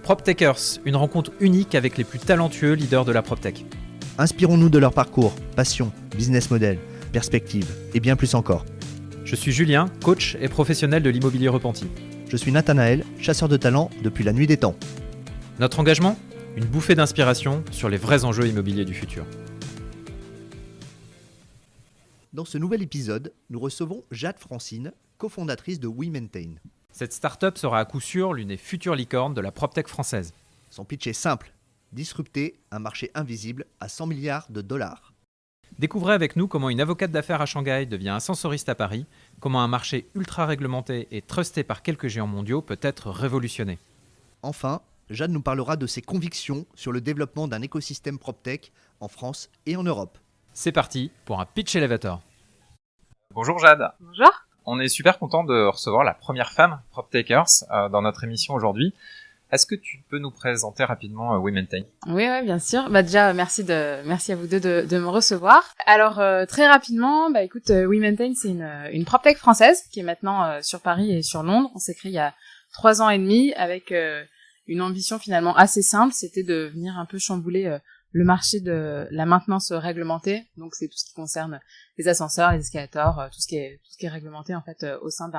PropTechers, une rencontre unique avec les plus talentueux leaders de la PropTech. Inspirons-nous de leur parcours, passion, business model, perspective et bien plus encore. Je suis Julien, coach et professionnel de l'immobilier repenti. Je suis Nathanaël, chasseur de talent depuis la nuit des temps. Notre engagement ? Une bouffée d'inspiration sur les vrais enjeux immobiliers du futur. Dans ce nouvel épisode, nous recevons Jade Francine, cofondatrice de WeMaintain. Cette start-up sera à coup sûr l'une des futures licornes de la PropTech française. Son pitch est simple, disrupter un marché invisible à 100 milliards de dollars. Découvrez avec nous comment une avocate d'affaires à Shanghai devient ascensoriste à Paris, comment un marché ultra réglementé et trusté par quelques géants mondiaux peut être révolutionné. Enfin, Jade nous parlera de ses convictions sur le développement d'un écosystème PropTech en France et en Europe. C'est parti pour un pitch elevator. Bonjour Jade. Bonjour. On est super content de recevoir la première femme PropTechers dans notre émission aujourd'hui. Est-ce que tu peux nous présenter rapidement WeMaintain ? Oui, bien sûr. Déjà, merci à vous deux de me recevoir. Alors, très rapidement, écoute, WeMaintain, c'est une PropTech française qui est maintenant sur Paris et sur Londres. On s'est créé il y a 3 ans et demi avec une ambition finalement assez simple, c'était de venir un peu chambouler le marché de la maintenance réglementée. Donc, c'est tout ce qui concerne les ascenseurs, les escalators, tout ce qui est réglementé en fait au sein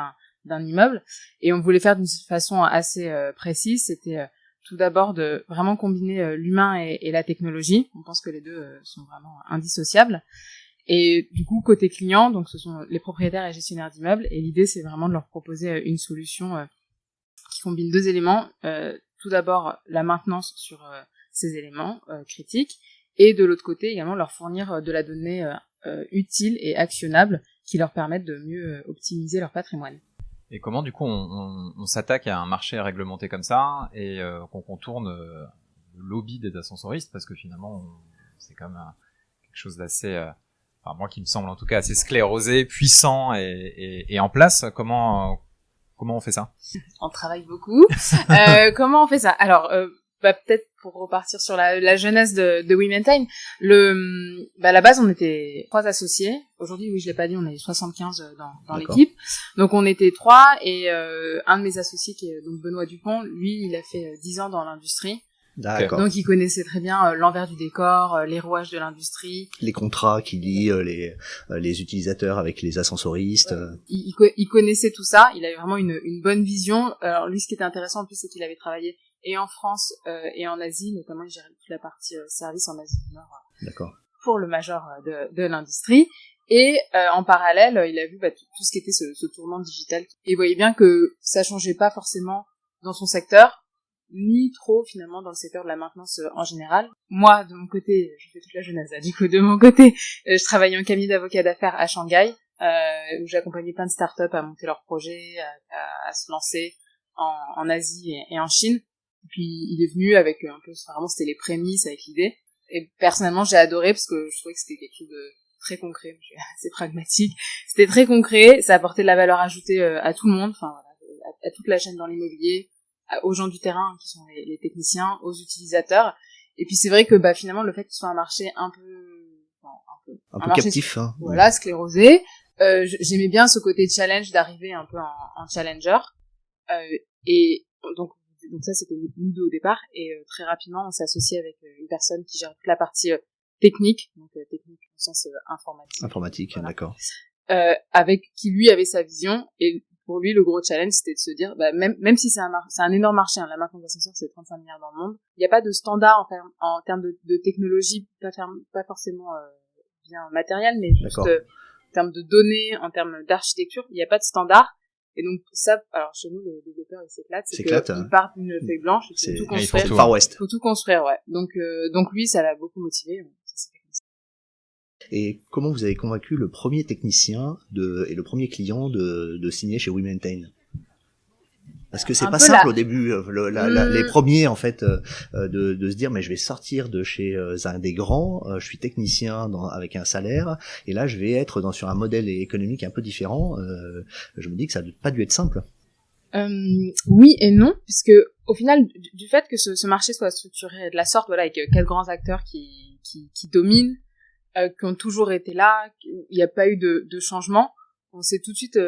d'un immeuble. Et on voulait faire d'une façon assez précise. C'était tout d'abord de vraiment combiner l'humain et la technologie. On pense que les deux sont vraiment indissociables. Et du coup, côté client, donc ce sont les propriétaires et gestionnaires d'immeubles. Et l'idée, c'est vraiment de leur proposer une solution qui combine 2 éléments. Tout d'abord, la maintenance sur ces éléments critiques. Et de l'autre côté, également, leur fournir de la donnée utile et actionnable qui leur permettent de mieux optimiser leur patrimoine. Et comment du coup on s'attaque à un marché réglementé comme ça et qu'on contourne le lobby des ascensoristes, parce que finalement c'est quand même quelque chose d'assez, moi qui me semble en tout cas assez sclérosé, puissant et en place. Comment on fait ça ? On travaille beaucoup. Comment on fait ça ? Alors peut-être pour repartir sur la jeunesse de WeMaintain, à la base on était 3 associés. Aujourd'hui, oui, je l'ai pas dit, on est 75 dans l'équipe. Donc on était 3 et un de mes associés qui est donc Benoît Dupont, lui, il a fait 10 ans dans l'industrie. D'accord. Donc il connaissait très bien l'envers du décor, les rouages de l'industrie, Les contrats qui lient les utilisateurs avec les ascensoristes. Il connaissait tout ça, il avait vraiment une bonne vision. Alors lui, ce qui était intéressant en plus, c'est qu'il avait travaillé et en France et en Asie, notamment il gérait toute la partie service en Asie du Nord. D'accord. Pour le major de l'industrie. Et en parallèle, il a vu tout ce qui était ce tournant digital. Et il voyait bien que ça changeait pas forcément dans son secteur, ni trop finalement dans le secteur de la maintenance en général. Moi, de mon côté, je fais toute la jeunesse. Du coup, de mon côté, je travaillais en cabinet d'avocat d'affaires à Shanghai, où j'accompagnais plein de startups à monter leurs projets, à se lancer en Asie et en Chine. Et puis, il est venu avec un peu, vraiment, c'était les prémices avec l'idée. Et personnellement, j'ai adoré parce que je trouvais que c'était quelque chose de très concret. Je suis assez pragmatique. C'était très concret. Ça apportait de la valeur ajoutée à tout le monde, à toute la chaîne dans l'immobilier, aux gens du terrain qui sont les techniciens, aux utilisateurs. Et puis c'est vrai que finalement le fait que ce soit un marché un peu captif, hein. Voilà, sclérosé. J'aimais bien ce côté challenge d'arriver un peu en challenger. Et donc ça c'était nous deux au départ, et très rapidement on s'est associé avec une personne qui gère toute la partie technique, donc technique au sens informatique. Voilà. D'accord. Avec qui lui avait sa vision, et pour lui le gros challenge c'était de se dire même si c'est un énorme marché, la maintenance d'ascenseurs c'est 35 milliards dans le monde, il n'y a pas de standard en termes de technologie, pas forcément bien matériel, mais juste en termes de données, en termes d'architecture, il n'y a pas de standard. Et donc ça, alors chez nous les développeurs ils s'éclatent, ils partent d'une feuille blanche, il faut tout construire. C'est le Far West. Il faut tout construire, ouais. Donc lui ça l'a beaucoup motivé. Ça s'est fait comme ça. Et comment vous avez convaincu le premier technicien et le premier client de signer chez WeMaintain ? Parce que c'est pas simple au début, les premiers en fait, de se dire mais je vais sortir de chez un des grands, je suis technicien avec un salaire, et là je vais être sur un modèle économique un peu différent. Je me dis que ça n'a pas dû être simple. Oui et non, puisque au final du fait que ce marché soit structuré de la sorte, avec 4 grands acteurs qui dominent, qui ont toujours été là, il n'y a pas eu de changement, on s'est tout de suite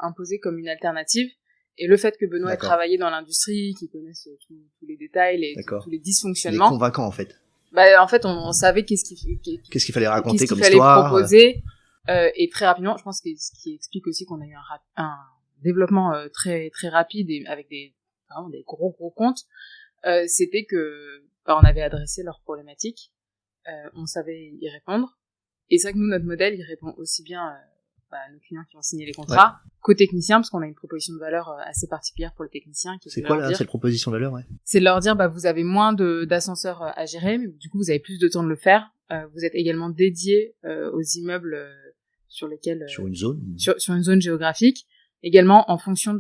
imposé comme une alternative. Et le fait que Benoît ait D'accord. travaillé dans l'industrie, qu'il connaisse tous les détails, D'accord. tous les Il est dysfonctionnements, convaincant, en fait. bah, en fait, on savait Qu'est-ce qu'il fallait raconter qu'est-ce qu'il comme fallait histoire. proposer. Et très rapidement, je pense que ce qui explique aussi qu'on a eu un développement très très rapide et avec vraiment des gros comptes, c'était que on avait adressé leurs problématiques, on savait y répondre. Et c'est vrai que nous, notre modèle, il répond aussi bien à nos clients qui vont signer les contrats qu'aux techniciens, parce qu'on a une proposition de valeur assez particulière pour le technicien. C'est quoi là, cette proposition de valeur, ouais? C'est de leur dire, vous avez moins d'ascenseurs à gérer, mais du coup, vous avez plus de temps de le faire. Vous êtes également dédié aux immeubles sur lesquels... sur une zone sur une zone géographique. Également, en fonction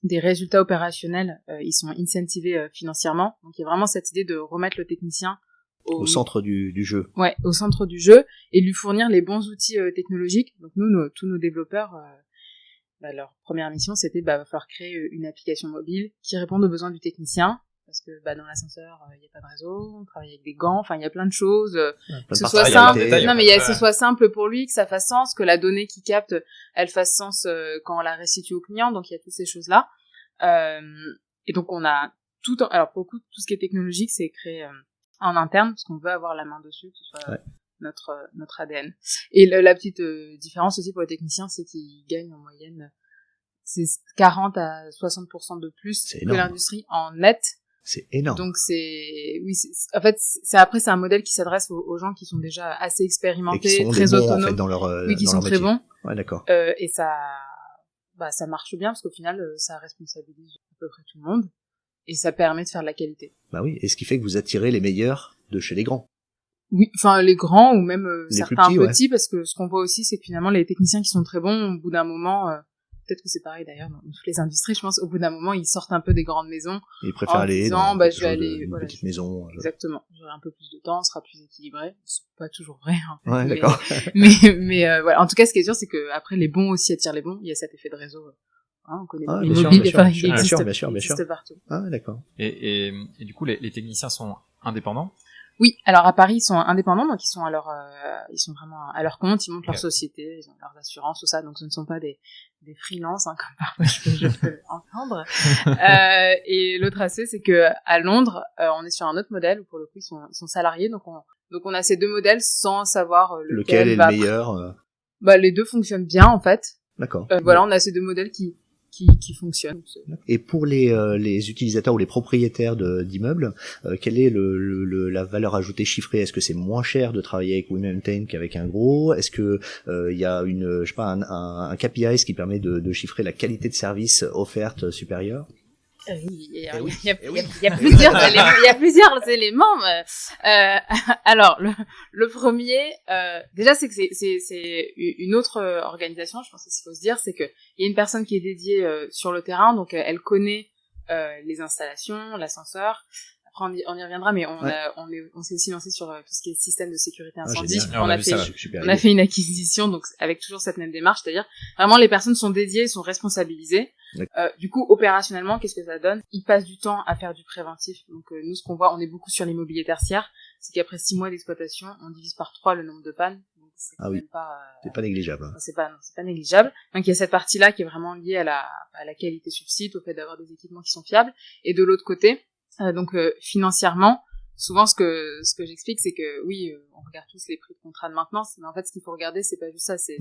des résultats opérationnels, ils sont incentivés financièrement. Donc, il y a vraiment cette idée de remettre le technicien au centre du jeu. Ouais, au centre du jeu, et lui fournir les bons outils technologiques. Donc nous, tous nos développeurs, leur première mission, c'était va falloir créer une application mobile qui réponde aux besoins du technicien, parce que dans l'ascenseur, il n'y a pas de réseau, on travaille avec des gants, enfin il y a plein de choses, que ce soit simple. Non mais ce soit simple pour lui, que ça fasse sens, que la donnée qu'il capte, elle fasse sens quand on la restitue au client. Donc il y a toutes ces choses-là. Et donc on a alors pour le coup, tout ce qui est technologique, c'est créé en interne, parce qu'on veut avoir la main dessus, que ce soit notre ADN. Et la petite différence aussi pour les techniciens, c'est qu'ils gagnent en moyenne c'est 40 à 60% de plus que l'industrie en net. C'est énorme. Donc en fait, c'est un modèle qui s'adresse aux gens qui sont déjà assez expérimentés, et qui sont très autonomes, en fait, dans leur qui sont très bons. Ouais, d'accord. Et ça marche bien, parce qu'au final, ça responsabilise à peu près tout le monde. Et ça permet de faire de la qualité. Bah oui, et ce qui fait que vous attirez les meilleurs de chez les grands. Oui, enfin les grands ou même certains petits, ouais. Parce que ce qu'on voit aussi, c'est que finalement les techniciens qui sont très bons, au bout d'un moment, peut-être que c'est pareil d'ailleurs dans toutes les industries, je pense, au bout d'un moment ils sortent un peu des grandes maisons. Et ils préfèrent aller dans je vais aller une petite maison. Exactement, j'aurai un peu plus de temps, on sera plus équilibré. C'est pas toujours vrai. Hein, ouais, d'accord. mais voilà. En tout cas, ce qui est sûr, c'est que après les bons aussi attirent les bons. Il y a cet effet de réseau. On connaît les mobiles, il existe partout. Ah, d'accord. Et du coup, les techniciens sont indépendants? Oui, alors à Paris, ils sont indépendants, donc ils sont vraiment à leur compte, ils montent leur société, ils ont leurs assurances, tout ça, donc ce ne sont pas des freelances, comme parfois je peux entendre. Et l'autre aspect, c'est que à Londres, on est sur un autre modèle où pour le coup ils sont salariés, donc on a ces deux modèles sans savoir lequel est le meilleur. Les deux fonctionnent bien en fait. D'accord. Voilà, on a ces deux modèles qui fonctionnent. Et pour les utilisateurs ou les propriétaires d'immeubles, quelle est la valeur ajoutée chiffrée? Est-ce que c'est moins cher de travailler avec WeMaintain qu'avec un gros? Est-ce que il y a un KPI qui permet de chiffrer la qualité de service offerte supérieure? Oui, il y a plusieurs éléments. Alors, le premier, déjà, c'est que c'est une autre organisation. Je pense que ce qu'il faut se dire, c'est que il y a une personne qui est dédiée sur le terrain, donc elle connaît les installations, l'ascenseur. Après, on y reviendra, mais on s'est aussi lancé sur tout ce qui est système de sécurité incendie. On a fait une acquisition, donc avec toujours cette même démarche, c'est-à-dire vraiment les personnes sont dédiées, sont responsabilisées. Du coup, opérationnellement, qu'est-ce que ça donne? Ils passent du temps à faire du préventif. Donc nous, ce qu'on voit, on est beaucoup sur l'immobilier tertiaire, c'est qu'après 6 mois d'exploitation, on divise par 3 le nombre de pannes. Donc c'est c'est pas négligeable. C'est pas négligeable. Donc il y a cette partie-là qui est vraiment liée à la qualité sur site, au fait d'avoir des équipements qui sont fiables. Et de l'autre côté, financièrement, souvent ce que j'explique, c'est que oui, on regarde tous les prix de contrat de maintenance, mais en fait ce qu'il faut regarder, c'est pas juste ça, c'est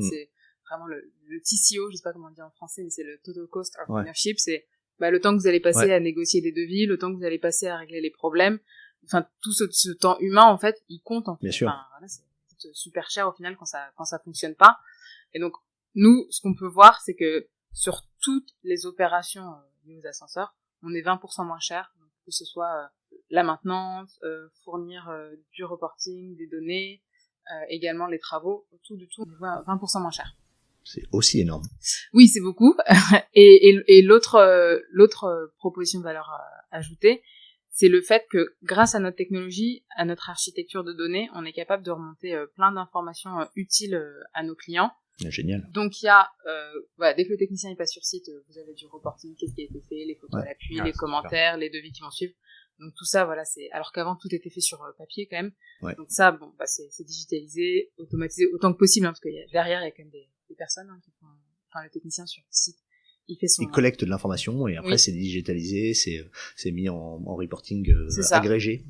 vraiment le TCO, je sais pas comment on dit en français, mais c'est le total cost of ownership. C'est le temps que vous allez passer à négocier des devis, le temps que vous allez passer à régler les problèmes, enfin tout ce temps humain en fait, il compte en fait. Bien sûr. Enfin, voilà, c'est super cher au final quand ça fonctionne pas. Et donc nous, ce qu'on peut voir, c'est que sur toutes les opérations liées aux ascenseurs, on est 20% moins cher, donc, que ce soit la maintenance, fournir du reporting, des données, également les travaux, tout 20% moins cher. C'est aussi énorme. Oui, c'est beaucoup. Et l'autre proposition de valeur ajoutée, c'est le fait que grâce à notre technologie, à notre architecture de données, on est capable de remonter plein d'informations utiles à nos clients. Génial. Donc il y a, dès que le technicien il passe sur site, vous avez du reporting, qu'est-ce qui a été fait, les photos à l'appui, les commentaires, les devis qui vont suivre. Donc tout ça, c'est alors qu'avant tout était fait sur papier quand même. Ouais. Donc ça, c'est digitalisé, automatisé autant que possible, parce que derrière il y a quand même des personnes qui font, le technicien sur le site, Il collecte de l'information et après c'est digitalisé, c'est mis en reporting agrégé.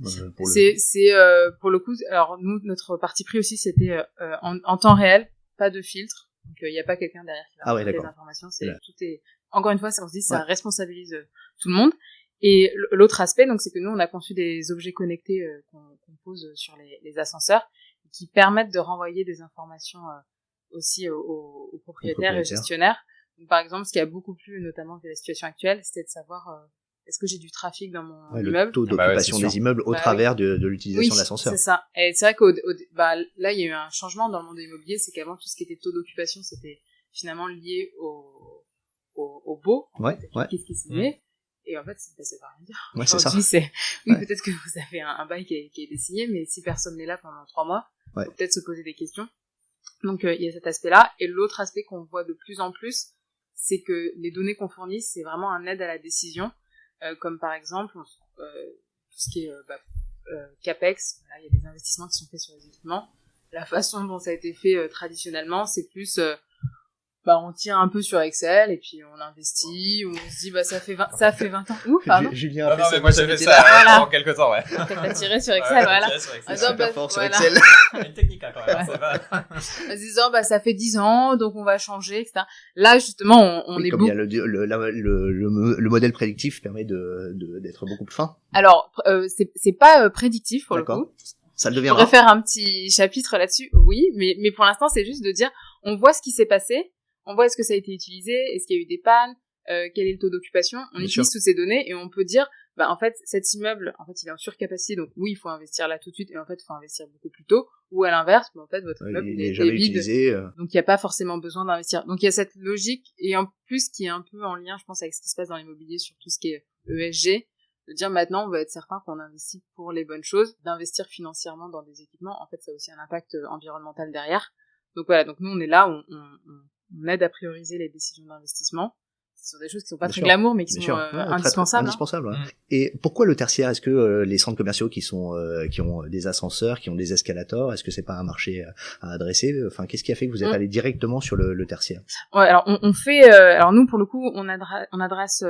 Pour le coup, alors nous notre parti pris aussi c'était en temps réel, pas de filtre. Donc il y a pas quelqu'un derrière qui va faire les informations, tout est encore une fois, on se dit ça responsabilise tout le monde. Et l'autre aspect donc c'est que nous on a conçu des objets connectés qu'on pose sur les ascenseurs qui permettent de renvoyer des informations aussi aux propriétaires et gestionnaires. Donc, par exemple, ce qui a beaucoup plu, notamment de la situation actuelle, c'était de savoir est-ce que j'ai du trafic dans mon immeuble. Le taux d'occupation des immeubles au travers de l'utilisation de l'ascenseur. Oui, c'est ça. Et c'est vrai là, il y a eu un changement dans le monde immobilier, c'est qu'avant, tout ce qui était taux d'occupation, c'était finalement lié au baux. Qu'est-ce qui s'y met. Et en fait, ça veut rien dire. Ouais, c'est ça. Peut-être que vous avez un bail qui a été signé, mais si personne n'est là pendant 3 mois, faut peut-être se poser des questions. Donc, il y a cet aspect-là. Et l'autre aspect qu'on voit de plus en plus, c'est que les données qu'on fournit, c'est vraiment un aide à la décision. Comme par exemple, tout ce qui est CAPEX, il y a des investissements qui sont faits sur les équipements. La façon dont ça a été fait traditionnellement, c'est plus... on tire un peu sur Excel et puis on investit, on se dit ça fait 20 ans. Ouh, pardon. Julien a fait ça. Moi j'avais fait ça pendant quelques temps, ouais. T'as tiré sur Excel, voilà. Super fort sur Excel. Une technique quand même, c'est pas. En se disant ça fait 10 ans, donc on va changer, etc. Là justement, on est comme il y a le modèle prédictif permet d'être beaucoup plus fin. Alors c'est pas prédictif pour le coup. Ça le deviendra. On pourrait faire un petit chapitre là-dessus, oui, mais pour l'instant c'est juste de dire on voit ce qui s'est passé. On voit est-ce que ça a été utilisé, est-ce qu'il y a eu des pannes, quel est le taux d'occupation. On utilise toutes ces données et on peut dire, en fait, cet immeuble, en fait, il est en surcapacité, donc oui, il faut investir là tout de suite et en fait, il faut investir beaucoup plus tôt. Ou à l'inverse, en fait, votre immeuble il est jamais vide, utilisé. donc il n'y a pas forcément besoin d'investir. Donc il y a cette logique et en plus qui est un peu en lien, je pense, avec ce qui se passe dans l'immobilier sur tout ce qui est ESG, de dire maintenant, on va être certain qu'on investit pour les bonnes choses, d'investir financièrement dans des équipements. En fait, ça a aussi un impact environnemental derrière. Donc voilà, donc nous, on est là, on aide à prioriser les décisions d'investissement. Ce sont des choses qui sont pas très glamour, mais qui sont indispensables. Indispensables. Et pourquoi le tertiaire? Est-ce que les centres commerciaux qui ont des ascenseurs, qui ont des escalators, est-ce que c'est pas un marché à adresser? Enfin, qu'est-ce qui a fait que vous êtes allé directement sur le tertiaire? Ouais, alors on fait, alors nous pour le coup, on adresse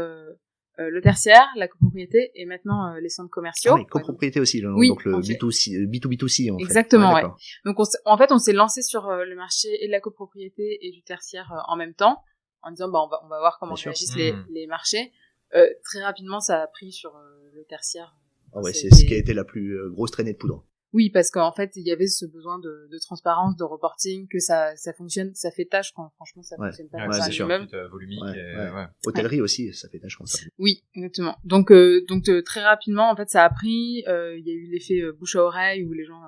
le tertiaire, la copropriété et maintenant les centres commerciaux. Ah oui, copropriété aussi, oui, donc le B2B2C en fait. Exactement, ouais. Donc en fait, on s'est lancé sur le marché et de la copropriété et du tertiaire en même temps, en disant on va voir comment réagissent les marchés. Très rapidement, ça a pris sur le tertiaire. Ah ouais, c'est ce qui a été la plus grosse traînée de poudre. Oui, parce qu'en fait, il y avait ce besoin de transparence, de reporting, que ça fonctionne, ça fait tâche quand franchement ça fonctionne pas dans un immeuble. Volumique. Hôtellerie aussi, ça fait tâche quand ça. Oui, exactement. Donc très rapidement, en fait, ça a pris. Il y a eu l'effet bouche à oreille où les gens,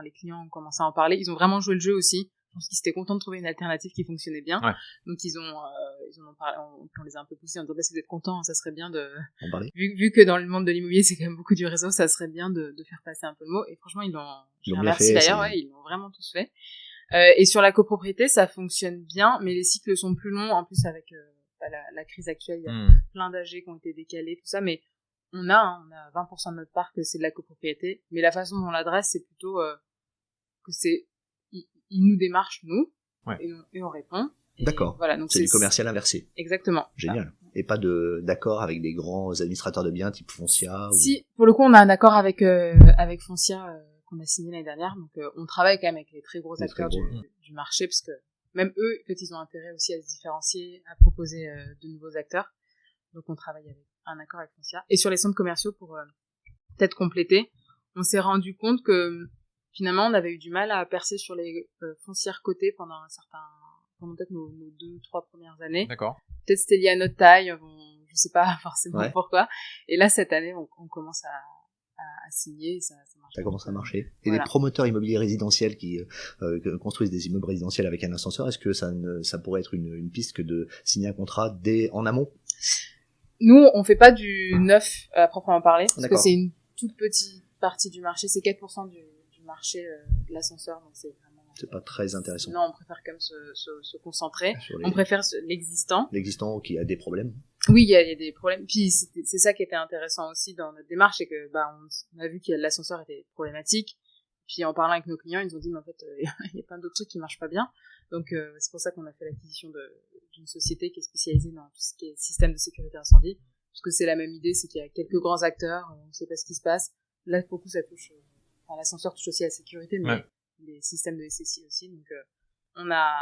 les clients ont commencé à en parler. Ils ont vraiment joué le jeu aussi. Je pense qu'ils étaient contents de trouver une alternative qui fonctionnait bien. Ouais. Donc ils en ont parlé, on les a un peu poussés en disant si vous êtes contents, ça serait bien de vu que dans le monde de l'immobilier c'est quand même beaucoup du réseau, ça serait bien de faire passer un peu le mot. Et franchement ils l'ont remercié d'ailleurs, ils l'ont vraiment tous fait. Et sur la copropriété ça fonctionne bien, mais les cycles sont plus longs en plus avec la crise actuelle. Il y a plein d'AG qui ont été décalés, tout ça, mais on a 20% de notre parc c'est de la copropriété, mais la façon dont on l'adresse c'est plutôt que c'est ils nous démarchent, nous, et on répond. D'accord. Voilà, donc c'est du commercial inversé. Exactement. Génial. Et pas d'accord avec des grands administrateurs de biens type Foncia Si, pour le coup, on a un accord avec Foncia qu'on a signé l'année dernière. Donc, on travaille quand même avec les très gros acteurs du marché, parce que même eux, peut-être, ils ont intérêt aussi à se différencier, à proposer de nouveaux acteurs. Donc, on travaille avec un accord avec Foncia. Et sur les centres commerciaux, pour peut-être compléter, on s'est rendu compte que finalement, on avait eu du mal à percer sur les foncières cotées pendant peut-être nos 2-3 premières années. D'accord. Peut-être c'était lié à notre taille, je sais pas forcément pourquoi. Et là, cette année, on commence à signer, ça marche. Ça commence à marcher. Et les promoteurs immobiliers résidentiels qui construisent des immeubles résidentiels avec un ascenseur, est-ce que ça pourrait être une piste que de signer un contrat en amont? Nous, on fait pas du neuf à proprement parler, parce que c'est une toute petite partie du marché, c'est 4% du marché de l'ascenseur, donc c'est pas très intéressant. Non, on préfère quand même se concentrer. On préfère l'existant. L'existant qui a des problèmes. Oui, il y a des problèmes. Puis c'est ça qui était intéressant aussi dans notre démarche, c'est que on a vu que l'ascenseur était problématique, Puis en parlant avec nos clients, ils nous ont dit mais en fait il y a plein d'autres trucs qui marchent pas bien. Donc c'est pour ça qu'on a fait l'acquisition d'une société qui est spécialisée dans tout ce qui est système de sécurité incendie, parce que c'est la même idée, c'est qu'il y a quelques grands acteurs, on ne sait pas ce qui se passe. Là beaucoup ça touche, l'ascenseur touche aussi à la sécurité, mais les systèmes de SSI aussi. Donc on a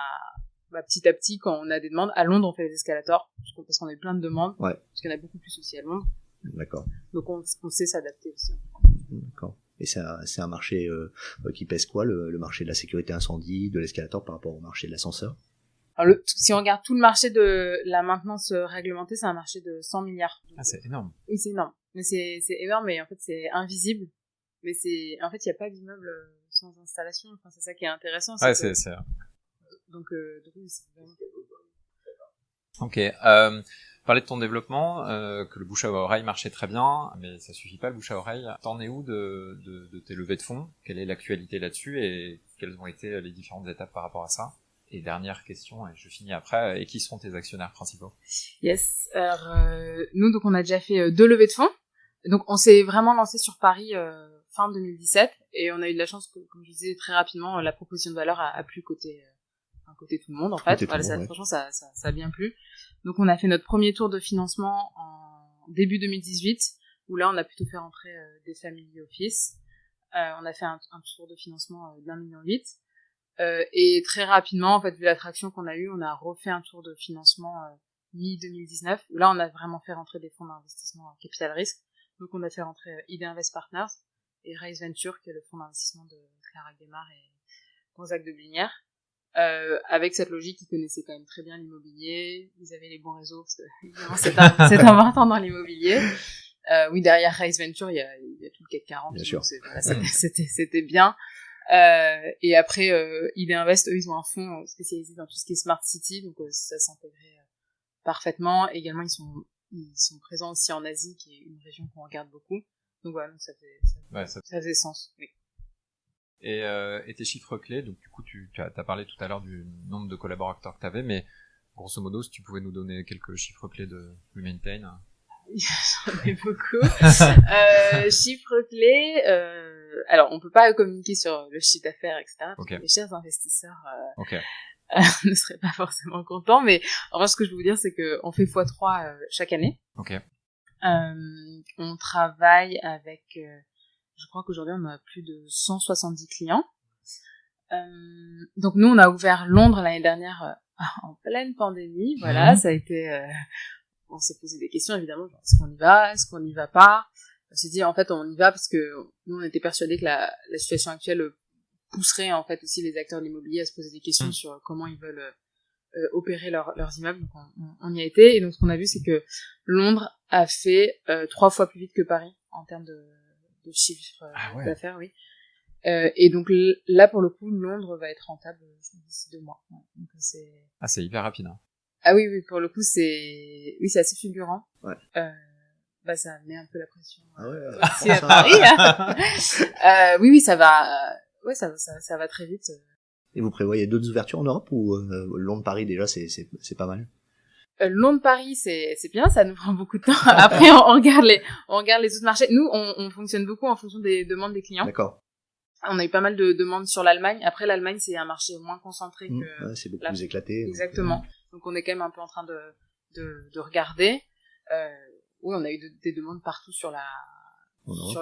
petit à petit, quand on a des demandes, à Londres on fait les escalators, parce qu'on a eu plein de demandes, parce qu'il y en a beaucoup plus aussi à Londres. D'accord. Donc on sait s'adapter aussi. D'accord. Et c'est un marché qui pèse quoi, le marché de la sécurité incendie, de l'escalator par rapport au marché de l'ascenseur? Alors si on regarde tout le marché de la maintenance réglementée, c'est un marché de 100 milliards. Ah, c'est énorme. Oui, c'est énorme. Mais c'est énorme, mais en fait c'est invisible. Mais en fait il n'y a pas d'immeuble sans installation. Enfin, c'est ça qui est intéressant. Ouais, c'est donc oui, c'est vraiment... Ok. Parler de ton développement, que le bouche à oreille marchait très bien, mais ça suffit pas le bouche à oreille. T'en es où de tes levées de fonds? Quelle est l'actualité là-dessus et quelles ont été les différentes étapes par rapport à ça? Et dernière question, et je finis après, et qui sont tes actionnaires principaux? Yes. Alors, nous, donc, on a déjà fait 2 levées de fonds. Donc, on s'est vraiment lancé sur Paris fin 2017, et on a eu de la chance que, comme je disais très rapidement, la proposition de valeur a plu côté tout le monde, en fait. Franchement, ça a bien plu. Donc, on a fait notre premier tour de financement en début 2018, où là, on a plutôt fait rentrer des family office. On a fait un tour de financement d'1,8 million. Et très rapidement, en fait, vu l'attraction qu'on a eue, on a refait un tour de financement mi-2019, où là, on a vraiment fait rentrer des fonds d'investissement capital risque. Donc, on a fait rentrer ID Invest Partners et Raise Venture, qui est le fonds d'investissement de Clara Guémard et Gonzague de Blinière. Avec cette logique, ils connaissaient quand même très bien l'immobilier, ils avaient les bons réseaux, parce que évidemment c'est important dans l'immobilier. Oui, derrière Raise Venture, il y a tout le CAC 40, bien sûr. Voilà, c'était bien. Et après, ID Invest, eux, ils ont un fonds spécialisé dans tout ce qui est Smart City, donc ça s'intégrait parfaitement. Également, ils sont présents aussi en Asie, qui est une région qu'on regarde beaucoup. Donc voilà, donc ça faisait sens, oui. Et tes chiffres clés, donc du coup tu as parlé tout à l'heure du nombre de collaborateurs que tu avais, mais grosso modo si tu pouvais nous donner quelques chiffres clés de WeMaintain. J'en ai beaucoup. Chiffres clés, alors on peut pas communiquer sur le chiffre d'affaires, etc. Parce que les chers investisseurs ne seraient pas forcément contents, mais en revanche ce que je veux vous dire c'est qu'on fait x3 chaque année. On travaille avec... je crois qu'aujourd'hui, on a plus de 170 clients. Donc nous, on a ouvert Londres l'année dernière en pleine pandémie. Voilà, ça a été... on s'est posé des questions, évidemment. Genre, est-ce qu'on y va? Est-ce qu'on n'y va pas? On s'est dit, en fait, on y va parce que nous, on était persuadés que la situation actuelle pousserait, en fait, aussi les acteurs de l'immobilier à se poser des questions sur comment ils veulent opérer leurs immeubles. Donc on y a été. Et donc, ce qu'on a vu, c'est que Londres a fait 3 fois plus vite que Paris en termes de chiffre d'affaires, oui. Et donc là, pour le coup, Londres va être rentable d'ici 2 mois. Ouais. Donc c'est hyper rapide. Hein. Ah oui, pour le coup, c'est assez fulgurant. Ouais. Ça met un peu la pression aussi à Paris. Hein. Oui, ça va très vite. Et vous prévoyez d'autres ouvertures en Europe ou Londres-Paris déjà, c'est pas mal? Londres-Paris, c'est bien, ça nous prend beaucoup de temps. Après, on regarde les autres marchés. Nous, on fonctionne beaucoup en fonction des demandes des clients. D'accord. On a eu pas mal de demandes sur l'Allemagne. Après, l'Allemagne, c'est un marché moins concentré que... c'est beaucoup plus éclaté. Exactement. Donc, on est quand même un peu en train de regarder. Oui, on a eu des demandes partout sur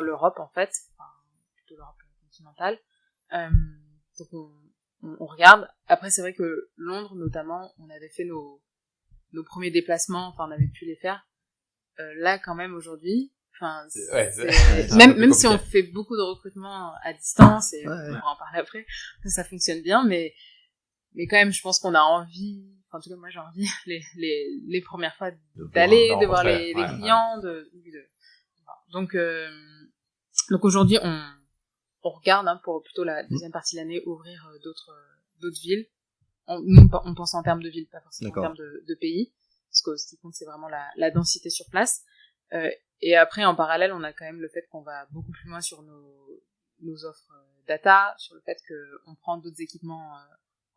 l'Europe, en fait. Enfin, plutôt l'Europe continentale. Donc, on regarde. Après, c'est vrai que Londres, notamment, on avait fait nos premiers déplacements, enfin, on avait pu les faire. Là, quand même, aujourd'hui, enfin, même si on fait beaucoup de recrutement à distance, et on pourra en parler après, ça fonctionne bien, mais quand même, je pense qu'on a envie, enfin, en tout cas, moi, j'ai envie, les premières fois de voir les clients, Donc aujourd'hui, on regarde, hein, pour plutôt la deuxième partie de l'année, ouvrir d'autres villes. On pense en termes de villes, pas forcément en termes de pays, parce que ce qui compte, c'est vraiment la densité sur place. Et après, en parallèle, on a quand même le fait qu'on va beaucoup plus loin sur nos offres data, sur le fait qu'on prend d'autres équipements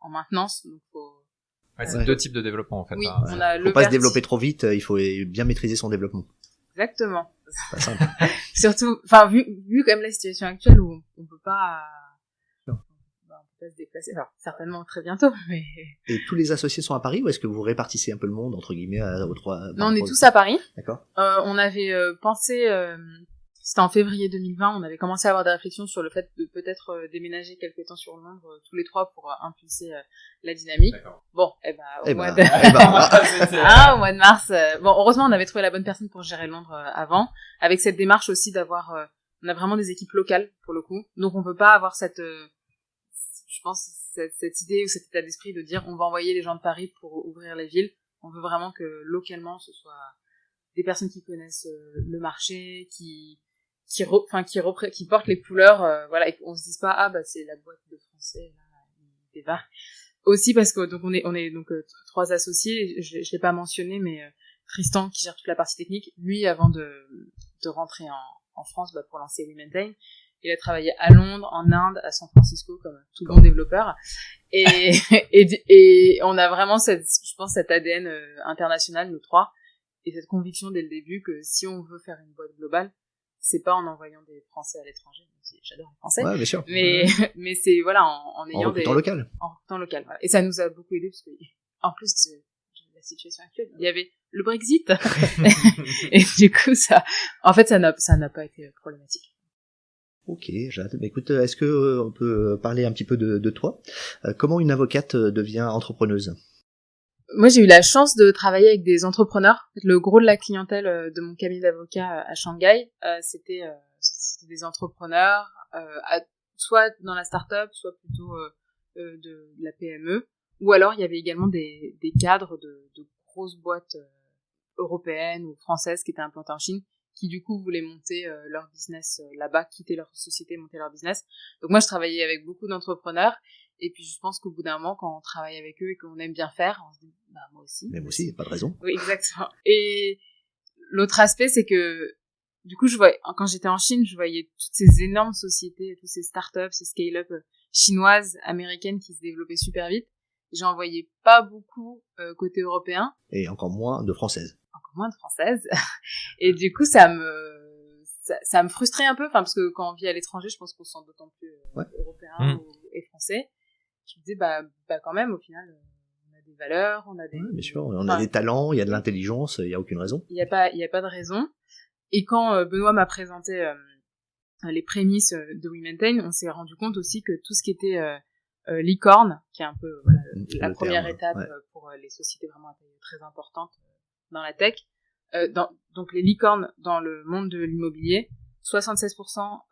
en maintenance. Donc c'est 2 types de développement, en fait. Oui, hein. on a faut pas se développer trop vite, il faut bien maîtriser son développement. Exactement. Pas simple. Surtout, enfin, vu quand même la situation actuelle où on peut pas pas se déplacer. Alors, certainement très bientôt, mais... Et tous les associés sont à Paris, ou est-ce que vous répartissez un peu le monde, entre guillemets, aux trois... Non, on est tous à Paris. D'accord. On avait pensé... C'était en février 2020, on avait commencé à avoir des réflexions sur le fait de peut-être déménager quelque temps sur Londres, tous les trois, pour impulser la dynamique. D'accord. Bon, au mois de mars. Bon, heureusement, on avait trouvé la bonne personne pour gérer Londres avant, avec cette démarche aussi d'avoir... on a vraiment des équipes locales, pour le coup, donc on peut pas avoir cette... je pense, cette idée ou cet état d'esprit de dire on va envoyer les gens de Paris pour ouvrir les villes. On veut vraiment que localement, ce soit des personnes qui connaissent le marché, qui portent les couleurs, voilà, et qu'on se dise pas c'est la boîte de français là, il débarque. Aussi parce que donc on est donc trois associés, je l'ai pas mentionné, mais Tristan qui gère toute la partie technique, lui avant de rentrer en France pour lancer WeMaintain, il a travaillé à Londres, en Inde, à San Francisco comme tout bon développeur, et on a vraiment je pense cet ADN international, nous trois, et cette conviction dès le début que si on veut faire une boîte globale, c'est pas en envoyant des Français à l'étranger, même si j'adore les Français. Ouais, bien sûr. Mais c'est, voilà, en ayant recrutant local. En recrutant local, voilà. Et ça nous a beaucoup aidé parce que, en plus de la situation actuelle, il y avait le Brexit. Et du coup, ça n'a pas été problématique. Ok, Jade. Écoute, est-ce que on peut parler un petit peu de toi? Comment une avocate devient entrepreneuse? Moi, j'ai eu la chance de travailler avec des entrepreneurs. Le gros de la clientèle de mon cabinet d'avocat à Shanghai, c'était des entrepreneurs, soit dans la start-up, soit plutôt de la PME. Ou alors, il y avait également des cadres de grosses boîtes européennes ou françaises qui étaient implantées en Chine, qui du coup voulaient monter leur business là-bas, quitter leur société, monter leur business. Donc moi, je travaillais avec beaucoup d'entrepreneurs. Et puis je pense qu'au bout d'un moment, quand on travaille avec eux et qu'on aime bien faire, on se dit moi aussi. Mais moi aussi, pas de raison. Oui, exactement. Et l'autre aspect, c'est que du coup, quand j'étais en Chine, je voyais toutes ces énormes sociétés, toutes ces startups, ces scale-up chinoises, américaines qui se développaient super vite. J'en voyais pas beaucoup côté européen. Et encore moins de françaises. Encore moins de françaises. Et du coup, ça me frustrait un peu, parce que quand on vit à l'étranger, je pense qu'on se sent d'autant plus européen et français. Je me disais, quand même, au final, on a des valeurs, on a des... Ouais, bien sûr, on a des talents, il y a de l'intelligence, il y a aucune raison. Il y a pas de raison. Et quand Benoît m'a présenté les prémices de WeMaintain, on s'est rendu compte aussi que tout ce qui était licorne, qui est un peu la première étape pour les sociétés vraiment à taille très importante dans la tech, donc les licornes dans le monde de l'immobilier, 76%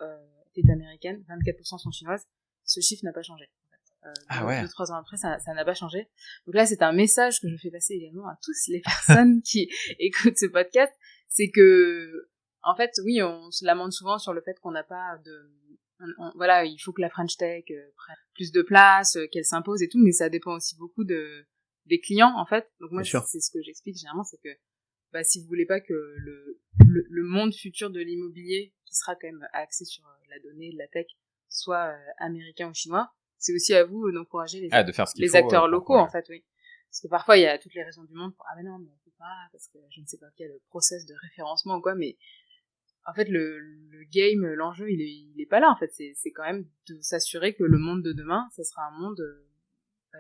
étaient américaines, 24% sont chinoises. Ce chiffre n'a pas changé. 2-3 ans après, ça n'a pas changé. Donc là, c'est un message que je fais passer également à tous les personnes qui écoutent ce podcast, c'est que, en fait, oui, on se lamente souvent sur le fait qu'on n'a pas voilà, il faut que la French Tech prenne plus de place, qu'elle s'impose et tout, mais ça dépend aussi beaucoup des clients, en fait. Donc moi, c'est ce que j'explique généralement, c'est que si vous voulez pas que le monde futur de l'immobilier, qui sera quand même axé sur la donnée, la tech, soit américain ou chinois, c'est aussi à vous d'encourager les acteurs locaux, en fait, oui. Parce que parfois, il y a toutes les raisons du monde pour, mais non, mais on peut pas, parce que je ne sais pas quel process de référencement ou quoi, mais en fait, le game, l'enjeu, il est pas là, en fait. C'est quand même de s'assurer que le monde de demain, ça sera un monde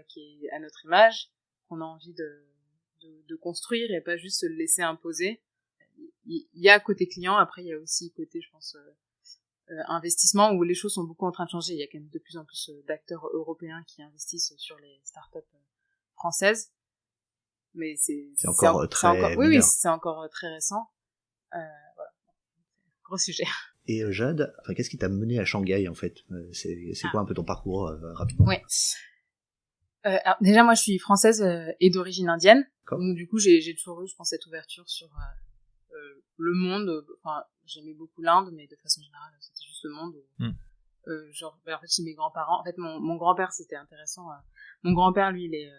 qui est à notre image, qu'on a envie de construire et pas juste se le laisser imposer. Il y a côté client, après, il y a aussi côté, je pense, investissement, où les choses sont beaucoup en train de changer. Il y a quand même de plus en plus d'acteurs européens qui investissent sur les startups françaises, mais c'est encore très oui, c'est encore très récent. Voilà, gros sujet. Et Jade, qu'est-ce qui t'a mené à Shanghai, en fait? C'est quoi un peu ton parcours rapidement? Ouais. Alors, déjà, moi, je suis française et d'origine indienne. Donc, du coup, j'ai toujours eu, je pense, cette ouverture sur le monde. Enfin, j'aimais beaucoup l'Inde, mais de façon générale, c'était juste le monde. En fait, chez mes grands-parents, en fait, mon grand-père, c'était intéressant. Mon grand-père, lui, il est